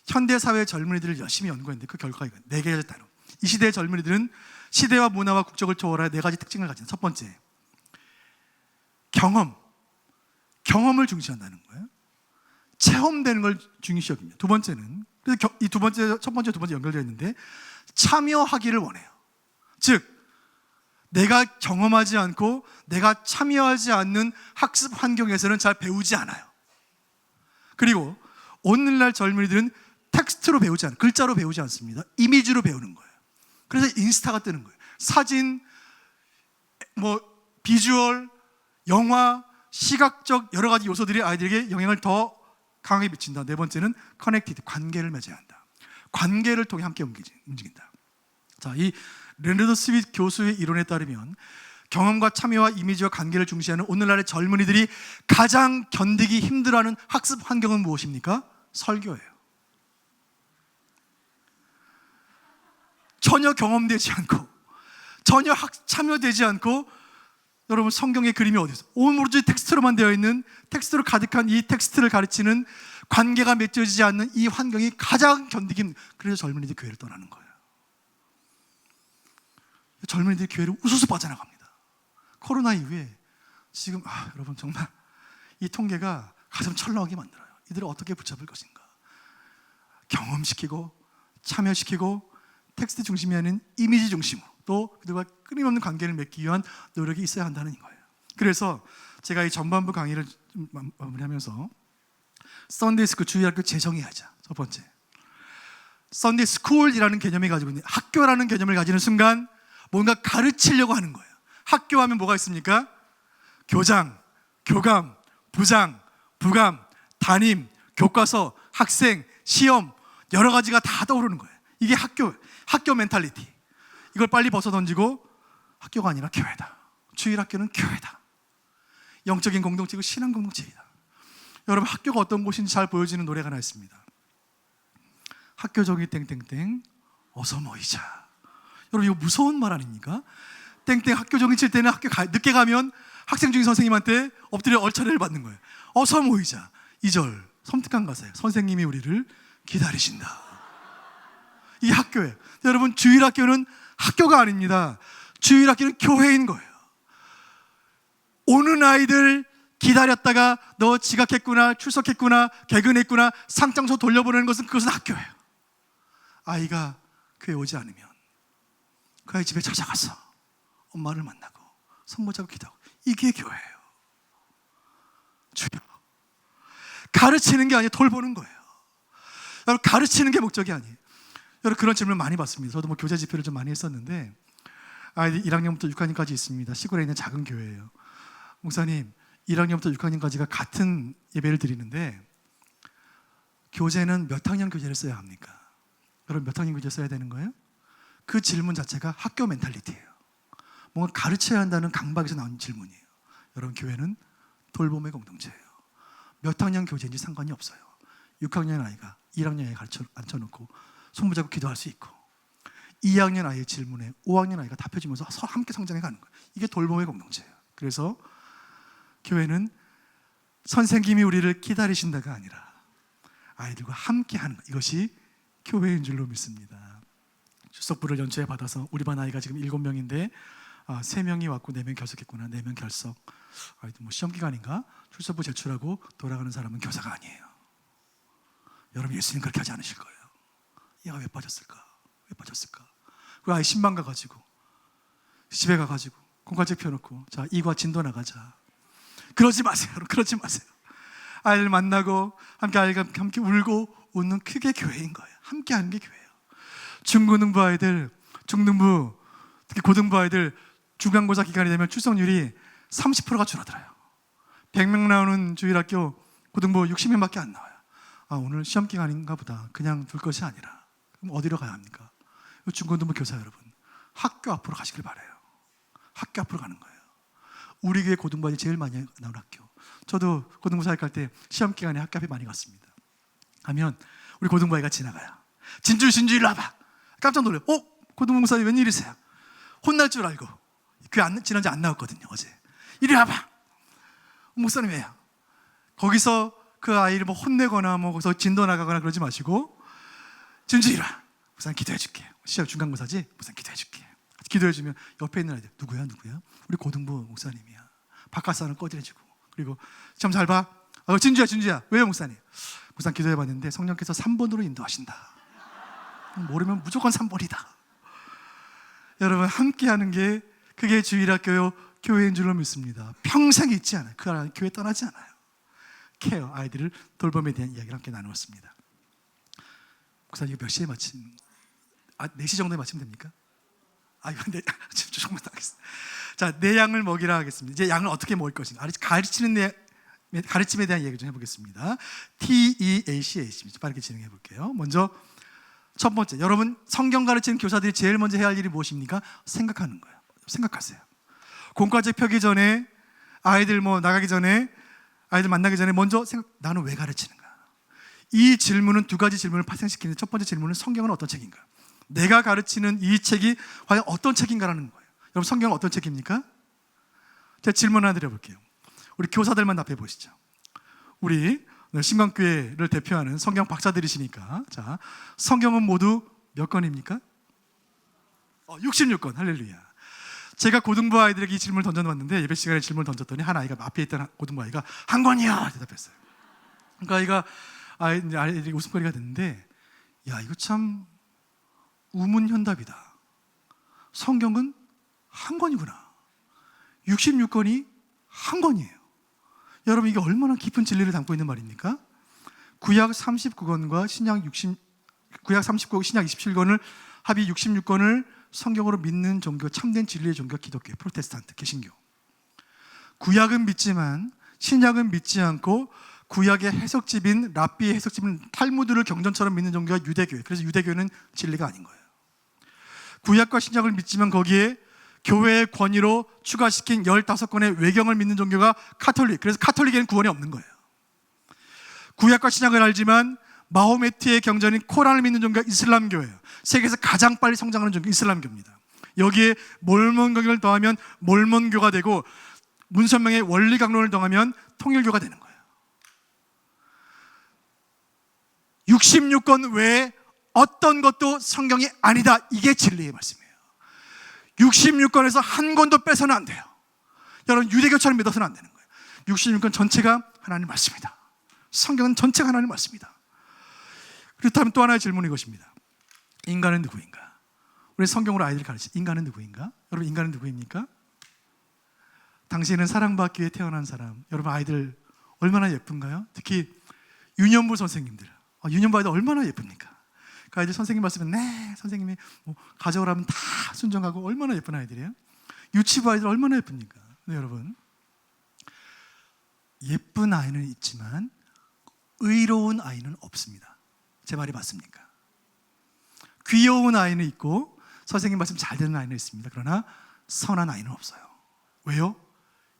현대 사회 젊은이들을 열심히 연구했는데 그 결과가 이거예요. 4개의 단어. 이 시대의 젊은이들은 시대와 문화와 국적을 초월하여 4가지 특징을 가진. 첫 번째, 경험을 중시한다는 거예요. 체험되는 걸 중시 여깁니다. 두 번째는, 그래서 이 첫 번째, 두 번째 연결되어 있는데 참여하기를 원해요. 즉, 내가 경험하지 않고 내가 참여하지 않는 학습 환경에서는 잘 배우지 않아요. 그리고 오늘날 젊은이들은 텍스트로 배우지 않아요. 글자로 배우지 않습니다. 이미지로 배우는 거예요. 그래서 인스타가 뜨는 거예요. 사진, 비주얼, 영화, 시각적 여러 가지 요소들이 아이들에게 영향을 더 강하게 미친다. 네 번째는 커넥티드, 관계를 맺어야 한다. 관계를 통해 함께 움직인다. 자, 이 레너드 스윗 교수의 이론에 따르면 경험과 참여와 이미지와 관계를 중시하는 오늘날의 젊은이들이 가장 견디기 힘들어하는 학습 환경은 무엇입니까? 설교예요. 전혀 경험되지 않고 전혀 참여되지 않고 여러분 성경의 그림이 어디 있어요? 오로지 텍스트로만 되어 있는 텍스트로 가득한 이 텍스트를 가르치는 관계가 맺어지지 않는 이 환경이 가장 견디기 힘든. 그래서 젊은이들이 교회를 떠나는 거예요. 젊은이들이 교회를 우수수 빠져나갑니다. 코로나 이후에 지금 여러분 정말 이 통계가 가슴 철렁하게 만들어요. 이들을 어떻게 붙잡을 것인가? 경험시키고 참여시키고 텍스트 중심이 아닌 이미지 중심으로 또 그들과 끊임없는 관계를 맺기 위한 노력이 있어야 한다는 거예요. 그래서 제가 이 전반부 강의를 마무리하면서 썬데이 스쿨 주일학교 재정의하자. 첫 번째, 썬데이 스쿨이라는 개념이 가지고 있는 학교라는 개념을 가지는 순간 뭔가 가르치려고 하는 거예요. 학교 하면 뭐가 있습니까? 교장, 교감, 부장, 부감, 담임, 교과서, 학생, 시험 여러 가지가 다 떠오르는 거예요. 이게 학교 멘탈리티. 이걸 빨리 벗어던지고 학교가 아니라 교회다. 주일학교는 교회다. 영적인 공동체고 신앙 공동체이다. 여러분 학교가 어떤 곳인지 잘 보여지는 노래가 하나 있습니다. 학교 종이 땡땡땡 어서 모이자. 여러분 이거 무서운 말 아닙니까? 땡땡 학교 종이 칠 때는 늦게 가면 학생 중에 선생님한테 엎드려 얼차례를 받는 거예요. 어서 모이자. 2절 섬뜩한 가사예요. 선생님이 우리를 기다리신다. 이게 학교예요. 여러분 주일학교는 학교가 아닙니다. 주일학교는 교회인 거예요. 오는 아이들 기다렸다가 너 지각했구나, 출석했구나, 개근했구나, 상장소 돌려보내는 그것은 학교예요. 아이가 교회 오지 않으면 그 아이 집에 찾아가서 엄마를 만나고 손 잡고 기도하고, 이게 교회예요. 주여, 가르치는 게 아니라 돌보는 거예요. 여러분 가르치는 게 목적이 아니에요. 여러분 그런 질문을 많이 받습니다. 저도 교재 집회를 좀 많이 했었는데 아이들 1학년부터 6학년까지 있습니다. 시골에 있는 작은 교회예요. 목사님 1학년부터 6학년까지가 같은 예배를 드리는데 교재는 몇 학년 교재를 써야 합니까? 여러분 몇 학년 교재 써야 되는 거예요? 그 질문 자체가 학교 멘탈리티예요. 뭔가 가르쳐야 한다는 강박에서 나온 질문이에요. 여러분 교회는 돌봄의 공동체예요. 몇 학년 교재인지 상관이 없어요. 6학년 아이가 1학년 아이에 앉혀놓고 손붙잡고 기도할 수 있고 2학년 아이의 질문에 5학년 아이가 답해주면서 함께 성장해 가는 거예요. 이게 돌봄의 공동체예요. 그래서 교회는 선생님이 우리를 기다리신다가 아니라 아이들과 함께 하는 것, 이것이 교회인 줄로 믿습니다. 출석부를 연초에 받아서 우리 반 아이가 지금 7명인데 3명이 왔고 4명 결석했구나. 4명 결석. 아이들 시험 기간인가? 출석부 제출하고 돌아가는 사람은 교사가 아니에요. 여러분 예수님 그렇게 하지 않으실 거예요. 얘가 왜 빠졌을까? 왜 빠졌을까? 그 아이 신방 가가지고 집에 가가지고 공과책 펴놓고 자 이과 진도 나가자. 그러지 마세요. 그러지 마세요. 아이를 만나고 함께 울고 웃는 그게 교회인 거예요. 함께 하는 게 교회예요. 중고등부 아이들, 중등부, 특히 고등부 아이들 중간고사 기간이 되면 출석률이 30%가 줄어들어요. 100명 나오는 주일학교 고등부 60명밖에 안 나와요. 오늘 시험 기간인가 보다. 그냥 둘 것이 아니라 그럼 어디로 가야 합니까? 중고등부 교사 여러분, 학교 앞으로 가시길 바라요. 학교 앞으로 가는 거예요. 우리 교회 고등부 아이 제일 많이 나온 학교. 저도 고등부 사역 갈 때 시험 기간에 학교 앞에 많이 갔습니다. 가면 우리 고등부 아이가 지나가요. 진주 일로 와봐. 깜짝 놀래요. 고등부 목사님 웬일이세요? 혼날 줄 알고 교회 지난주 안 나왔거든요. 어제. 이리 와봐. 목사님 왜요? 거기서 그 아이를 뭐 혼내거나 뭐 거기서 진도 나가거나 그러지 마시고, 진주 이리 와. 목사님 기도해 줄게. 시험 중간고사지? 목사님 기도해 줄게. 기도해 주면 옆에 있는 아이들 누구야? 우리 고등부 목사님이야. 바깥사는 꺼지해주고, 그리고 시험 잘 봐. 진주야. 왜요 목사님? 목사님 기도해 봤는데 성령께서 3번으로 인도하신다. 모르면 무조건 3번이다. 여러분, 함께하는 게 그게 주일학교 교회인 줄로 믿습니다. 평생 잊지 않아요. 그 안에 교회 떠나지 않아요. 케어, 아이들을 돌봄에 대한 이야기를 함께 나누었습니다. 목사님 이거 몇 시에 마침? 4시 정도에 마치면 됩니까? 이거 조금만 더 하겠습니다. 자, 내 양을 먹이라 하겠습니다. 이제 양을 어떻게 먹을 것인가? 가르침에 대한 얘기 좀 해보겠습니다. TEACH입니다. 빠르게 진행해 볼게요. 먼저 첫 번째, 여러분 성경 가르치는 교사들이 제일 먼저 해야 할 일이 무엇입니까? 생각하는 거예요. 생각하세요. 공과제 펴기 전에, 아이들 나가기 전에, 아이들 만나기 전에 먼저 나는 왜 가르치는가? 이 질문은 두 가지 질문을 파생시키는데, 첫 번째 질문은 성경은 어떤 책인가? 내가 가르치는 이 책이 과연 어떤 책인가라는 거예요. 여러분, 성경은 어떤 책입니까? 제가 질문 하나 드려볼게요. 우리 교사들만 답해 보시죠. 우리 신광교회를 대표하는 성경 박사들이시니까, 자, 성경은 모두 몇 권입니까? 66권. 할렐루야. 제가 고등부 아이들에게 이 질문을 던져놨는데, 예배 시간에 질문을 던졌더니 한 아이가, 앞에 있던 고등부 아이가 한 권이야 대답했어요. 그러니까 아이가 아이들이 웃음거리가 됐는데, 야, 이거 참 우문현답이다. 성경은 한 권이구나. 66권이 한 권이에요. 여러분, 이게 얼마나 깊은 진리를 담고 있는 말입니까? 구약 39권과 구약 39권, 신약 27권을 합의 66권을 성경으로 믿는 종교, 참된 진리의 종교, 기독교, 프로테스탄트, 개신교. 구약은 믿지만 신약은 믿지 않고, 구약의 해석집인 랍비의 해석집인 탈무드를 경전처럼 믿는 종교가 유대교예요. 그래서 유대교는 진리가 아닌 거예요. 구약과 신약을 믿지만 거기에 교회의 권위로 추가시킨 15권의 외경을 믿는 종교가 카톨릭. 그래서 카톨릭에는 구원이 없는 거예요. 구약과 신약을 알지만 마호메트의 경전인 코란을 믿는 종교가 이슬람교예요. 세계에서 가장 빨리 성장하는 종교가 이슬람교입니다. 여기에 몰몬교를 더하면 몰몬교가 되고, 문선명의 원리 강론을 더하면 통일교가 되는 거예요. 66권 외에 어떤 것도 성경이 아니다. 이게 진리의 말씀이에요. 66권에서 한 권도 빼서는 안 돼요. 여러분, 유대교처럼 믿어서는 안 되는 거예요. 66권 전체가 하나님의 말씀이다. 성경은 전체가 하나님의 말씀이다. 그렇다면 또 하나의 질문이 이것입니다. 인간은 누구인가? 우리 성경으로 아이들 가르치, 인간은 누구인가? 여러분, 인간은 누구입니까? 당신은 사랑받기 위해 태어난 사람. 여러분, 아이들 얼마나 예쁜가요? 특히 유년부 선생님들, 유년부 아이들 얼마나 예쁩니까? 그 아이들 선생님 말씀은 네, 선생님이 가져오라면 다 순종하고, 얼마나 예쁜 아이들이에요? 유치부 아이들 얼마나 예쁩니까? 네, 여러분, 예쁜 아이는 있지만 의로운 아이는 없습니다. 제 말이 맞습니까? 귀여운 아이는 있고 선생님 말씀 잘 듣는 아이는 있습니다. 그러나 선한 아이는 없어요. 왜요?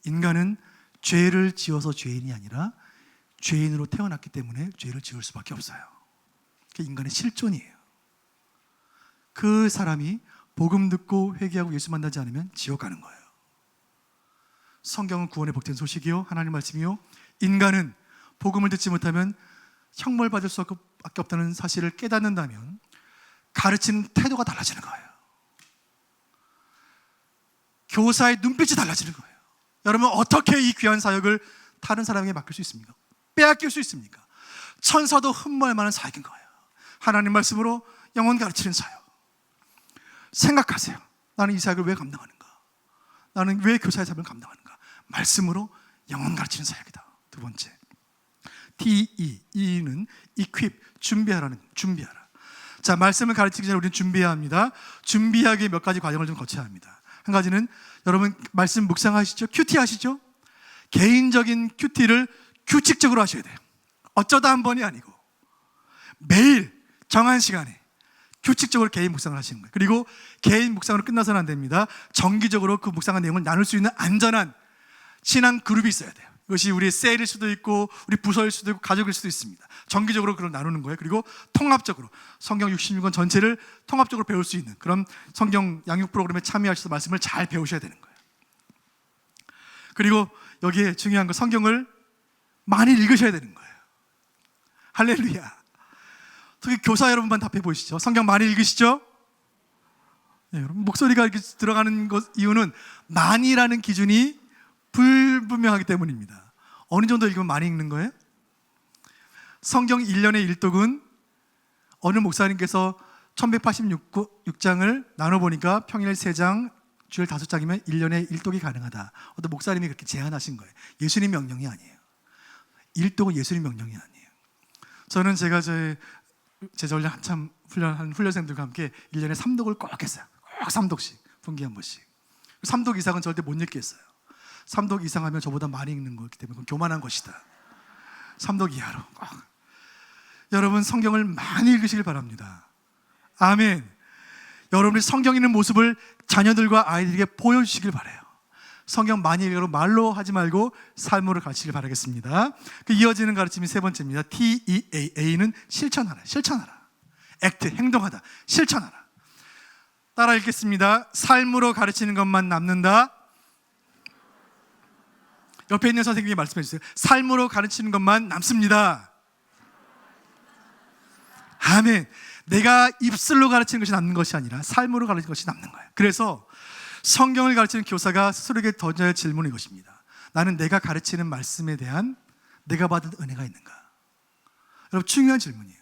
인간은 죄를 지어서 죄인이 아니라 죄인으로 태어났기 때문에 죄를 지을 수밖에 없어요. 그게 인간의 실존이에요. 그 사람이 복음 듣고 회개하고 예수 만나지 않으면 지옥 가는 거예요. 성경은 구원의 복된 소식이요, 하나님 말씀이요, 인간은 복음을 듣지 못하면 형벌받을 수밖에 없다는 사실을 깨닫는다면 가르치는 태도가 달라지는 거예요. 교사의 눈빛이 달라지는 거예요. 여러분, 어떻게 이 귀한 사역을 다른 사람에게 맡길 수 있습니까? 빼앗길 수 있습니까? 천사도 흠모할 만한 사역인 거예요. 하나님 말씀으로 영혼 가르치는 사역. 생각하세요. 나는 이 사역을 왜 감당하는가? 나는 왜 교사의 삶을 감당하는가? 말씀으로 영혼 가르치는 사역이다. 두 번째, E는 equip, 준비하라. 자, 말씀을 가르치기 전에 우리는 준비해야 합니다. 준비하기 위해 몇 가지 과정을 좀 거쳐야 합니다. 한 가지는, 여러분 말씀 묵상하시죠? 큐티 하시죠? 개인적인 큐티를 규칙적으로 하셔야 돼요. 어쩌다 한 번이 아니고 매일 정한 시간에 규칙적으로 개인 묵상을 하시는 거예요. 그리고 개인 묵상으로 끝나서는 안 됩니다. 정기적으로 그 묵상한 내용을 나눌 수 있는 안전한 신앙 그룹이 있어야 돼요. 이것이 우리 셀일 수도 있고 우리 부서일 수도 있고 가족일 수도 있습니다. 정기적으로 그걸 나누는 거예요. 그리고 통합적으로 성경 66권 전체를 통합적으로 배울 수 있는 그런 성경 양육 프로그램에 참여하셔서 말씀을 잘 배우셔야 되는 거예요. 그리고 여기에 중요한 거 성경을 많이 읽으셔야 되는 거예요. 할렐루야. 특히 교사 여러분만 답해 보시죠. 성경 많이 읽으시죠? 네, 여러분 목소리가 이렇게 들어가는 것 이유는 많이라는 기준이 불분명하기 때문입니다. 어느 정도 읽으면 많이 읽는 거예요? 성경 1년의 일독은 어느 목사님께서 1186장을 나눠보니까 평일 3장, 주일 5장이면 1년에 일독이 가능하다. 어떤 목사님이 그렇게 제안하신 거예요. 예수님 명령이 아니에요. 일독은 예수님 명령이 아니에요. 저는 제가 제 전략 한참 훈련한 훈련생들과 함께 1년에 3독을 꼭 했어요. 꼭 3독씩, 분기에 한 번씩. 3독 이상은 절대 못 읽겠어요. 3독 이상 하면 저보다 많이 읽는 거기 때문에 그건 교만한 것이다. 3독 이하로 꼭. 여러분 성경을 많이 읽으시길 바랍니다. 아멘. 여러분이 성경 읽는 모습을 자녀들과 아이들에게 보여주시길 바라요. 성경 많이 읽으라고 말로 하지 말고 삶으로 가르치길 바라겠습니다. 그 이어지는 가르침이 세 번째입니다. TEAA는 실천하라. 실천하라. 액트, 행동하다. 실천하라. 따라 읽겠습니다. 삶으로 가르치는 것만 남는다. 옆에 있는 선생님이 말씀해 주세요. 삶으로 가르치는 것만 남습니다. 아멘. 내가 입술로 가르치는 것이 남는 것이 아니라 삶으로 가르치는 것이 남는 거예요. 그래서 성경을 가르치는 교사가 스스로에게 던져야 할 질문이 이것입니다. 나는 내가 가르치는 말씀에 대한 내가 받은 은혜가 있는가? 여러분 중요한 질문이에요.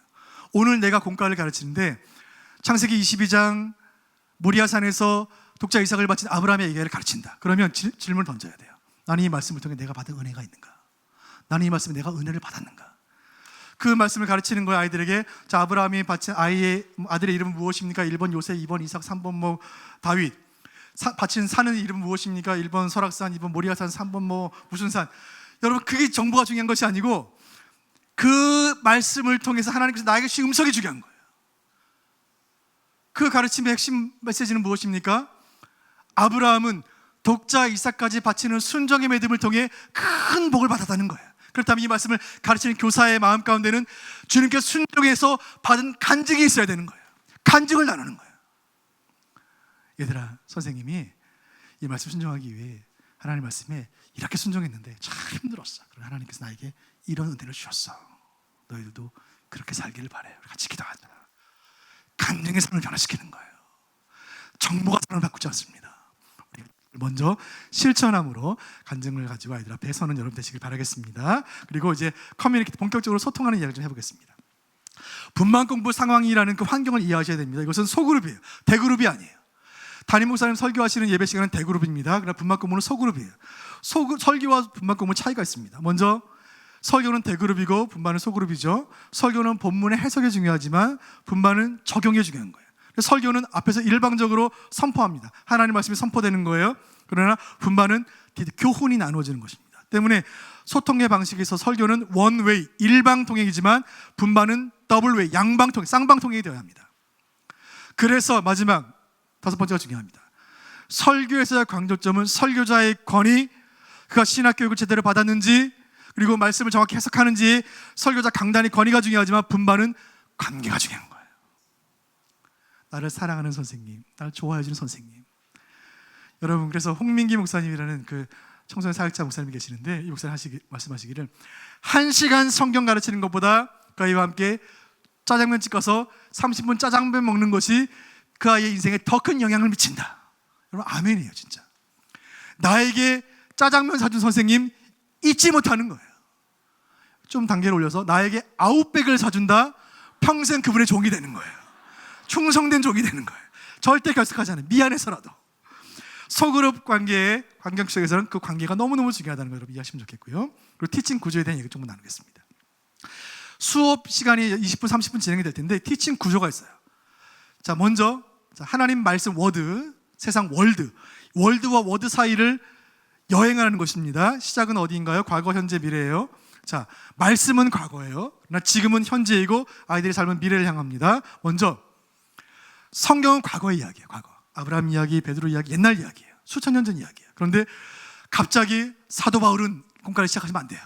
오늘 내가 공과를 가르치는데 창세기 22장 모리아산에서 독자 이삭을 바친 아브라함의 얘기를 가르친다. 그러면 질문을 던져야 돼요. 나는 이 말씀을 통해 내가 받은 은혜가 있는가? 나는 이 말씀에 내가 은혜를 받았는가? 그 말씀을 가르치는 거예요. 아이들에게. 자, 아브라함이 바친 아들의 이름은 무엇입니까? 1번 요셉, 2번 이삭, 3번 다윗. 바친 산은 이름은 무엇입니까? 1번 설악산, 2번 모리아산, 3번 무슨 산. 여러분 그게 정보가 중요한 것이 아니고 그 말씀을 통해서 하나님께서 나에게 주신 음성이 중요한 거예요. 그 가르침의 핵심 메시지는 무엇입니까? 아브라함은 독자 이삭까지 바치는 순종의 믿음을 통해 큰 복을 받았다는 거예요. 그렇다면 이 말씀을 가르치는 교사의 마음 가운데는 주님께 순종해서 받은 간증이 있어야 되는 거예요. 간증을 나누는 거예요. 얘들아, 선생님이 이 말씀 순종하기 위해 하나님 말씀에 이렇게 순종했는데 참 힘들었어. 그럼 하나님께서 나에게 이런 은혜를 주셨어. 너희들도 그렇게 살기를 바래요. 같이 기도하자. 간증의 삶을 변화시키는 거예요. 정보가 삶을 바꾸지 않습니다. 먼저 실천함으로 간증을 가지고 아이들 앞에 서는 여러분 되시길 바라겠습니다. 그리고 이제 커뮤니티 본격적으로 소통하는 이야기를 좀 해보겠습니다. 분만 공부 상황이라는 그 환경을 이해하셔야 됩니다. 이것은 소그룹이에요. 대그룹이 아니에요. 담임 목사님 설교하시는 예배 시간은 대그룹입니다. 그러나 분만 공부는 소그룹이에요. 설교와 분만 공부는 차이가 있습니다. 먼저 설교는 대그룹이고 분만은 소그룹이죠. 설교는 본문의 해석이 중요하지만 분만은 적용이 중요한 거예요. 설교는 앞에서 일방적으로 선포합니다. 하나님 말씀이 선포되는 거예요. 그러나 분반은 교훈이 나누어지는 것입니다. 때문에 소통의 방식에서 설교는 원웨이, 일방통행이지만 분반은 더블웨이, 양방통행, 쌍방통행이 되어야 합니다. 그래서 마지막 5번째가 중요합니다. 설교에서의 강조점은 설교자의 권위, 그가 신학교육을 제대로 받았는지 그리고 말씀을 정확히 해석하는지 설교자 강단의 권위가 중요하지만 분반은 관계가 중요한 거예요. 나를 사랑하는 선생님, 나를 좋아해 주는 선생님. 여러분 그래서 홍민기 목사님이라는 그 청소년 사역자 목사님이 계시는데 이 목사님 말씀하시기를 1시간 성경 가르치는 것보다 그 아이와 함께 짜장면집 가서 30분 짜장면 먹는 것이 그 아이의 인생에 더 큰 영향을 미친다. 여러분 아멘이에요 진짜. 나에게 짜장면 사준 선생님 잊지 못하는 거예요. 좀 단계를 올려서 나에게 아웃백을 사준다. 평생 그분의 종이 되는 거예요. 충성된 종이 되는 거예요. 절대 결석하지 않아요. 미안해서라도. 소그룹 관계의 관계 속에서는 그 관계가 너무너무 중요하다는 걸 여러분 이해하시면 좋겠고요. 그리고 티칭 구조에 대한 얘기 좀 나누겠습니다. 수업 시간이 20분, 30분 진행이 될 텐데 티칭 구조가 있어요. 자, 먼저 하나님 말씀 워드, 세상 월드와 워드 사이를 여행하는 것입니다. 시작은 어디인가요? 과거, 현재, 미래예요. 자, 말씀은 과거예요. 그러나 지금은 현재이고 아이들의 삶은 미래를 향합니다. 먼저 성경은 과거의 이야기예요. 과거. 아브라함 이야기, 베드로 이야기, 옛날 이야기예요. 수천 년 전 이야기예요. 그런데 갑자기 사도 바울은 공부를 시작하시면 안 돼요.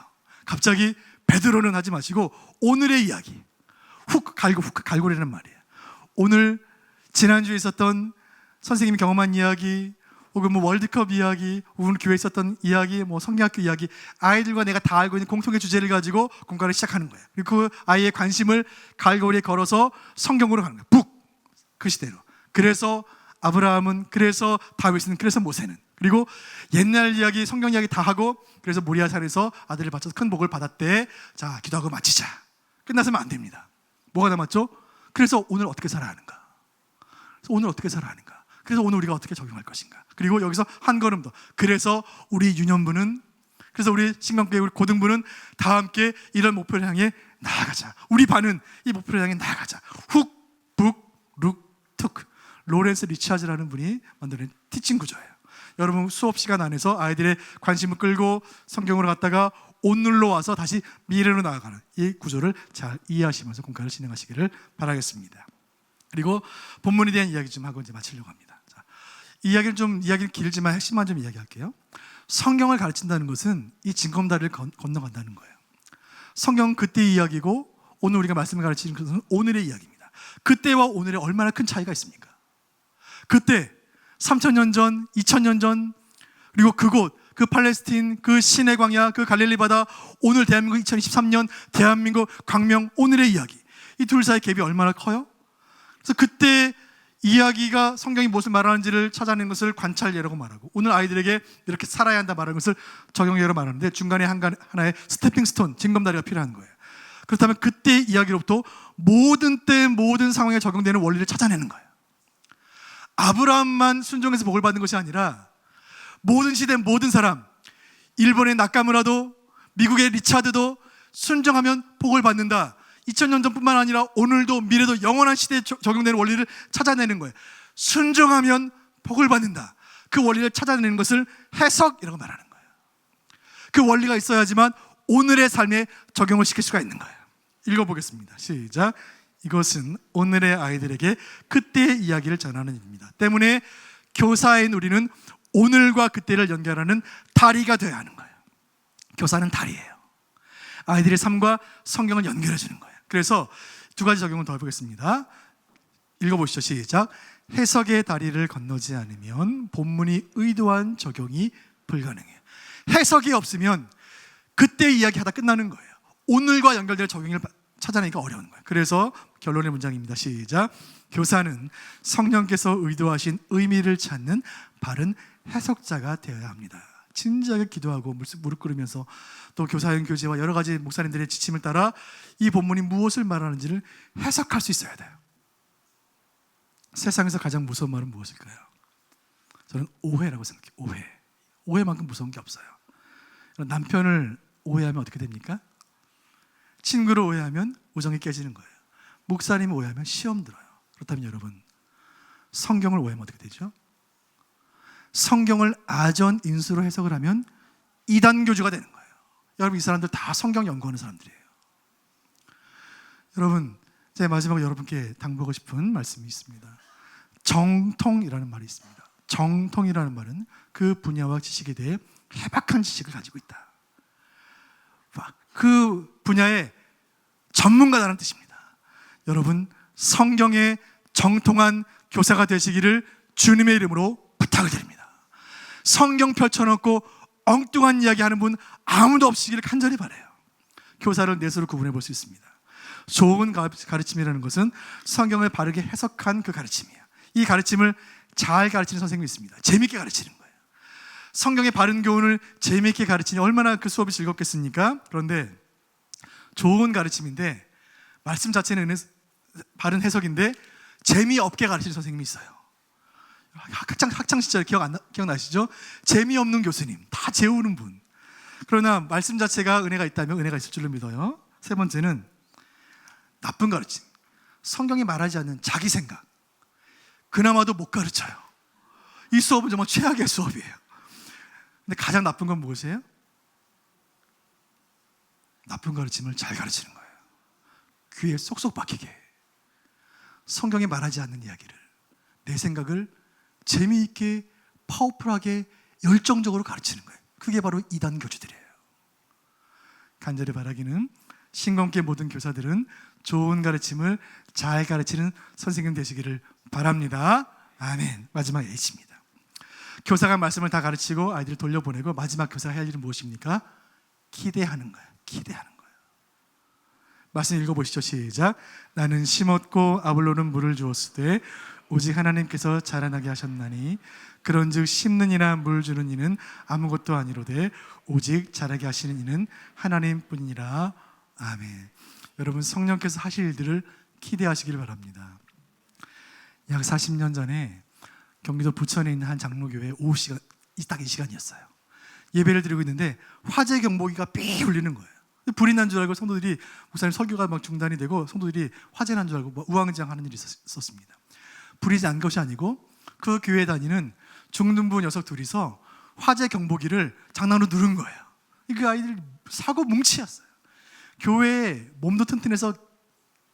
갑자기 베드로는 하지 마시고 오늘의 이야기, 훅 갈고리라는 말이에요. 오늘 지난주에 있었던 선생님이 경험한 이야기, 혹은 뭐 월드컵 이야기, 혹은 교회에 있었던 이야기, 뭐 성경학교 이야기, 아이들과 내가 다 알고 있는 공통의 주제를 가지고 공부를 시작하는 거예요. 그리고 그 아이의 관심을 갈고리에 걸어서 성경으로 가는 거예요. 그 시대로. 그래서 아브라함은, 그래서 다윗은, 그래서 모세는, 그리고 옛날 이야기, 성경 이야기 다 하고, 그래서 모리아 산에서 아들을 바쳐서 큰 복을 받았대. 자, 기도하고 마치자. 끝났으면 안 됩니다. 뭐가 남았죠? 그래서 오늘 어떻게 살아야 하는가? 그래서 오늘 어떻게 살아야 하는가? 그래서 오늘 우리가 어떻게 적용할 것인가? 그리고 여기서 한 걸음 더. 그래서 우리 유년부는, 그래서 우리 신강교회 우리 고등부는 다 함께 이런 목표를 향해 나아가자. 우리 반은 이 목표를 향해 나아가자. 훅, 북, 룩, 툭. 로렌스 리차즈라는 분이 만드는 티칭 구조예요. 여러분 수업 시간 안에서 아이들의 관심을 끌고 성경으로 갔다가 오늘로 와서 다시 미래로 나아가는 이 구조를 잘 이해하시면서 공부를 진행하시기를 바라겠습니다. 그리고 본문에 대한 이야기 좀 하고 이제 마치려고 합니다. 자, 이야기는 길지만 핵심만 좀 이야기할게요. 성경을 가르친다는 것은 이 징검다리를 건너간다는 거예요. 성경은 그때의 이야기고 오늘 우리가 말씀을 가르치는 것은 오늘의 이야기입니다. 그때와 오늘에 얼마나 큰 차이가 있습니까? 그때 3,000년 전, 2,000년 전, 그리고 그곳, 그 팔레스틴, 그 시내 광야, 그 갈릴리 바다, 오늘 대한민국 2023년 대한민국 광명, 오늘의 이야기, 이 둘 사이의 갭이 얼마나 커요? 그래서 그때 이야기가 성경이 무엇을 말하는지를 찾아내는 것을 관찰예라고 말하고, 오늘 아이들에게 이렇게 살아야 한다 말하는 것을 적용예로 말하는데, 중간에 하나의 스태핑 스톤, 징검다리가 필요한 거예요. 그렇다면 그때 이야기로부터 모든 때 모든 상황에 적용되는 원리를 찾아내는 거예요. 아브라함만 순종해서 복을 받는 것이 아니라 모든 시대 모든 사람, 일본의 나카무라도 미국의 리차드도 순종하면 복을 받는다. 2000년 전뿐만 아니라 오늘도 미래도 영원한 시대에 적용되는 원리를 찾아내는 거예요. 순종하면 복을 받는다. 그 원리를 찾아내는 것을 해석이라고 말하는 거예요. 그 원리가 있어야지만 오늘의 삶에 적용을 시킬 수가 있는 거예요. 읽어보겠습니다. 시작. 이것은 오늘의 아이들에게 그때의 이야기를 전하는 일입니다. 때문에 교사인 우리는 오늘과 그때를 연결하는 다리가 되어야 하는 거예요. 교사는 다리예요. 아이들의 삶과 성경을 연결해 주는 거예요. 그래서 두 가지 적용을 더 해보겠습니다. 읽어보시죠. 시작. 해석의 다리를 건너지 않으면 본문이 의도한 적용이 불가능해요. 해석이 없으면 그때 이야기하다 끝나는 거예요. 오늘과 연결될 적용을 찾아내기가 어려운 거예요. 그래서 결론의 문장입니다. 시작. 교사는 성령께서 의도하신 의미를 찾는 바른 해석자가 되어야 합니다. 진지하게 기도하고 무릎 꿇으면서 또 교사형 교제와 여러 가지 목사님들의 지침을 따라 이 본문이 무엇을 말하는지를 해석할 수 있어야 돼요. 세상에서 가장 무서운 말은 무엇일까요? 저는 오해라고 생각해요. 오해만큼 무서운 게 없어요. 남편을 오해하면 어떻게 됩니까? 친구를 오해하면 우정이 깨지는 거예요. 목사님을 오해하면 시험 들어요. 그렇다면 여러분, 성경을 오해하면 어떻게 되죠? 성경을 아전 인수로 해석을 하면 이단 교주가 되는 거예요. 여러분, 이 사람들 다 성경 연구하는 사람들이에요. 여러분, 제가 마지막으로 여러분께 당부하고 싶은 말씀이 있습니다. 정통이라는 말이 있습니다. 정통이라는 말은 그 분야와 지식에 대해 해박한 지식을 가지고 있다. 그 분야의 전문가라는 뜻입니다. 여러분, 성경의 정통한 교사가 되시기를 주님의 이름으로 부탁을 드립니다. 성경 펼쳐놓고 엉뚱한 이야기 하는 분 아무도 없으시기를 간절히 바라요. 교사를 넷으로 구분해 볼 수 있습니다. 좋은 가르침이라는 것은 성경을 바르게 해석한 그 가르침이에요. 이 가르침을 잘 가르치는 선생님이 있습니다. 재밌게 가르치는 거예요. 성경의 바른 교훈을 재미있게 가르치니 얼마나 그 수업이 즐겁겠습니까? 그런데 좋은 가르침인데 말씀 자체는 바른 해석인데 재미없게 가르치는 선생님이 있어요. 학창 시절 기억나시죠? 재미없는 교수님, 다 재우는 분. 그러나 말씀 자체가 은혜가 있다면 은혜가 있을 줄로 믿어요. 세 번째는 나쁜 가르침. 성경이 말하지 않는 자기 생각. 그나마도 못 가르쳐요. 이 수업은 정말 최악의 수업이에요. 근데 가장 나쁜 건 무엇이에요? 나쁜 가르침을 잘 가르치는 거예요. 귀에 쏙쏙 박히게. 성경에 말하지 않는 이야기를, 내 생각을 재미있게, 파워풀하게, 열정적으로 가르치는 거예요. 그게 바로 이단 교주들이에요. 간절히 바라기는 신검계 모든 교사들은 좋은 가르침을 잘 가르치는 선생님 되시기를 바랍니다. 아멘. 마지막 H입니다. 교사가 말씀을 다 가르치고 아이들을 돌려보내고 마지막 교사가 할 일은 무엇입니까? 기대하는 거예요. 기대하는 거예요. 말씀 읽어보시죠. 시작. 나는 심었고 아볼로는 물을 주었으되 오직 하나님께서 자라나게 하셨나니 그런즉 심는 이나 물 주는 이는 아무것도 아니로되 오직 자라게 하시는 이는 하나님뿐이니라. 아멘. 여러분, 성령께서 하실 일들을 기대하시길 바랍니다. 약 40년 전에 경기도 부천에 있는 한 장로교회 오후 시간, 딱 이 시간이었어요. 예배를 드리고 있는데 화재 경보기가 삐 울리는 거예요. 불이 난 줄 알고 성도들이, 목사님 설교가 막 중단이 되고 성도들이 화재 난 줄 알고 막 우왕좌왕하는 일이 있었습니다. 불이 난 것이 아니고 그 교회에 다니는 중등부 녀석 둘이서 화재 경보기를 장난으로 누른 거예요. 그 아이들 사고 뭉치였어요. 교회에 몸도 튼튼해서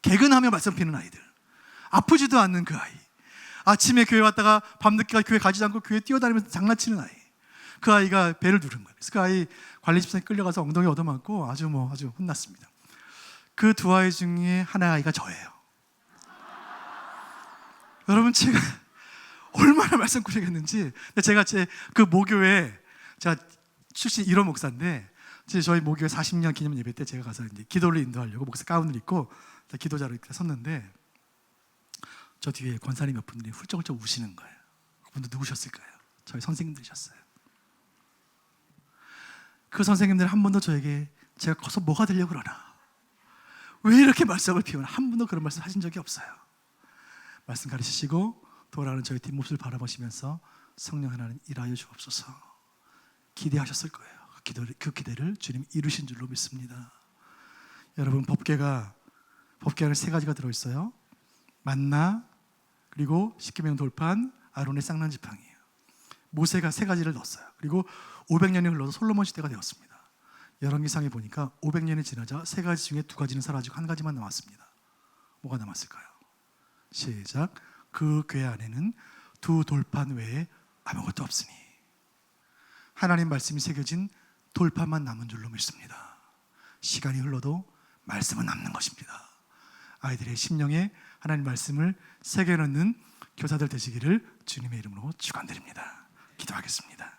개근하며 말씀 피는 아이들, 아프지도 않는 그 아이, 아침에 교회 왔다가 밤늦게 교회 가지도 않고 교회 뛰어다니면서 장난치는 아이, 그 아이가 배를 누른 거예요. 그래서 그 아이 관리집사에 끌려가서 엉덩이 얻어맞고 아주 혼났습니다. 그 두 아이 중에 하나 아이가 저예요. 여러분, 제가 얼마나 말씀 고생했는지. 제가 그 모교회, 제가 출신 1호 목사인데 저희 모교회 40년 기념 예배 때 제가 가서 이제 기도를 인도하려고 목사 가운을 입고 기도자로 이렇게 섰는데 저 뒤에 권사님 몇 분들이 훌쩍훌쩍 우시는 거예요. 그분들 누구셨을까요? 저희 선생님들이셨어요. 그 선생님들 한 번도 저에게 제가 커서 뭐가 되려고 그러나, 왜 이렇게 말썽을 피우나, 한 번도 그런 말씀 하신 적이 없어요. 말씀 가르치시고 돌아가는 저희 뒷모습을 바라보시면서 성령 하나님 일하여 주옵소서 기대하셨을 거예요. 그 기대를 주님 이루신 줄로 믿습니다. 여러분, 법궤가 안에 세 가지가 들어있어요. 만나, 그리고 십계명 돌판, 아론의 쌍난 지팡이에요. 모세가 세 가지를 넣었어요. 그리고 500년이 흘러서 솔로몬 시대가 되었습니다. 열왕기상에 보니까 500년이 지나자 세 가지 중에 두 가지는 사라지고 한 가지만 남았습니다. 뭐가 남았을까요? 시작. 그 궤 안에는 두 돌판 외에 아무것도 없으니. 하나님 말씀이 새겨진 돌판만 남은 줄로 믿습니다. 시간이 흘러도 말씀은 남는 것입니다. 아이들의 심령에 하나님 말씀을 새겨넣는 교사들 되시기를 주님의 이름으로 축원드립니다. 기도하겠습니다.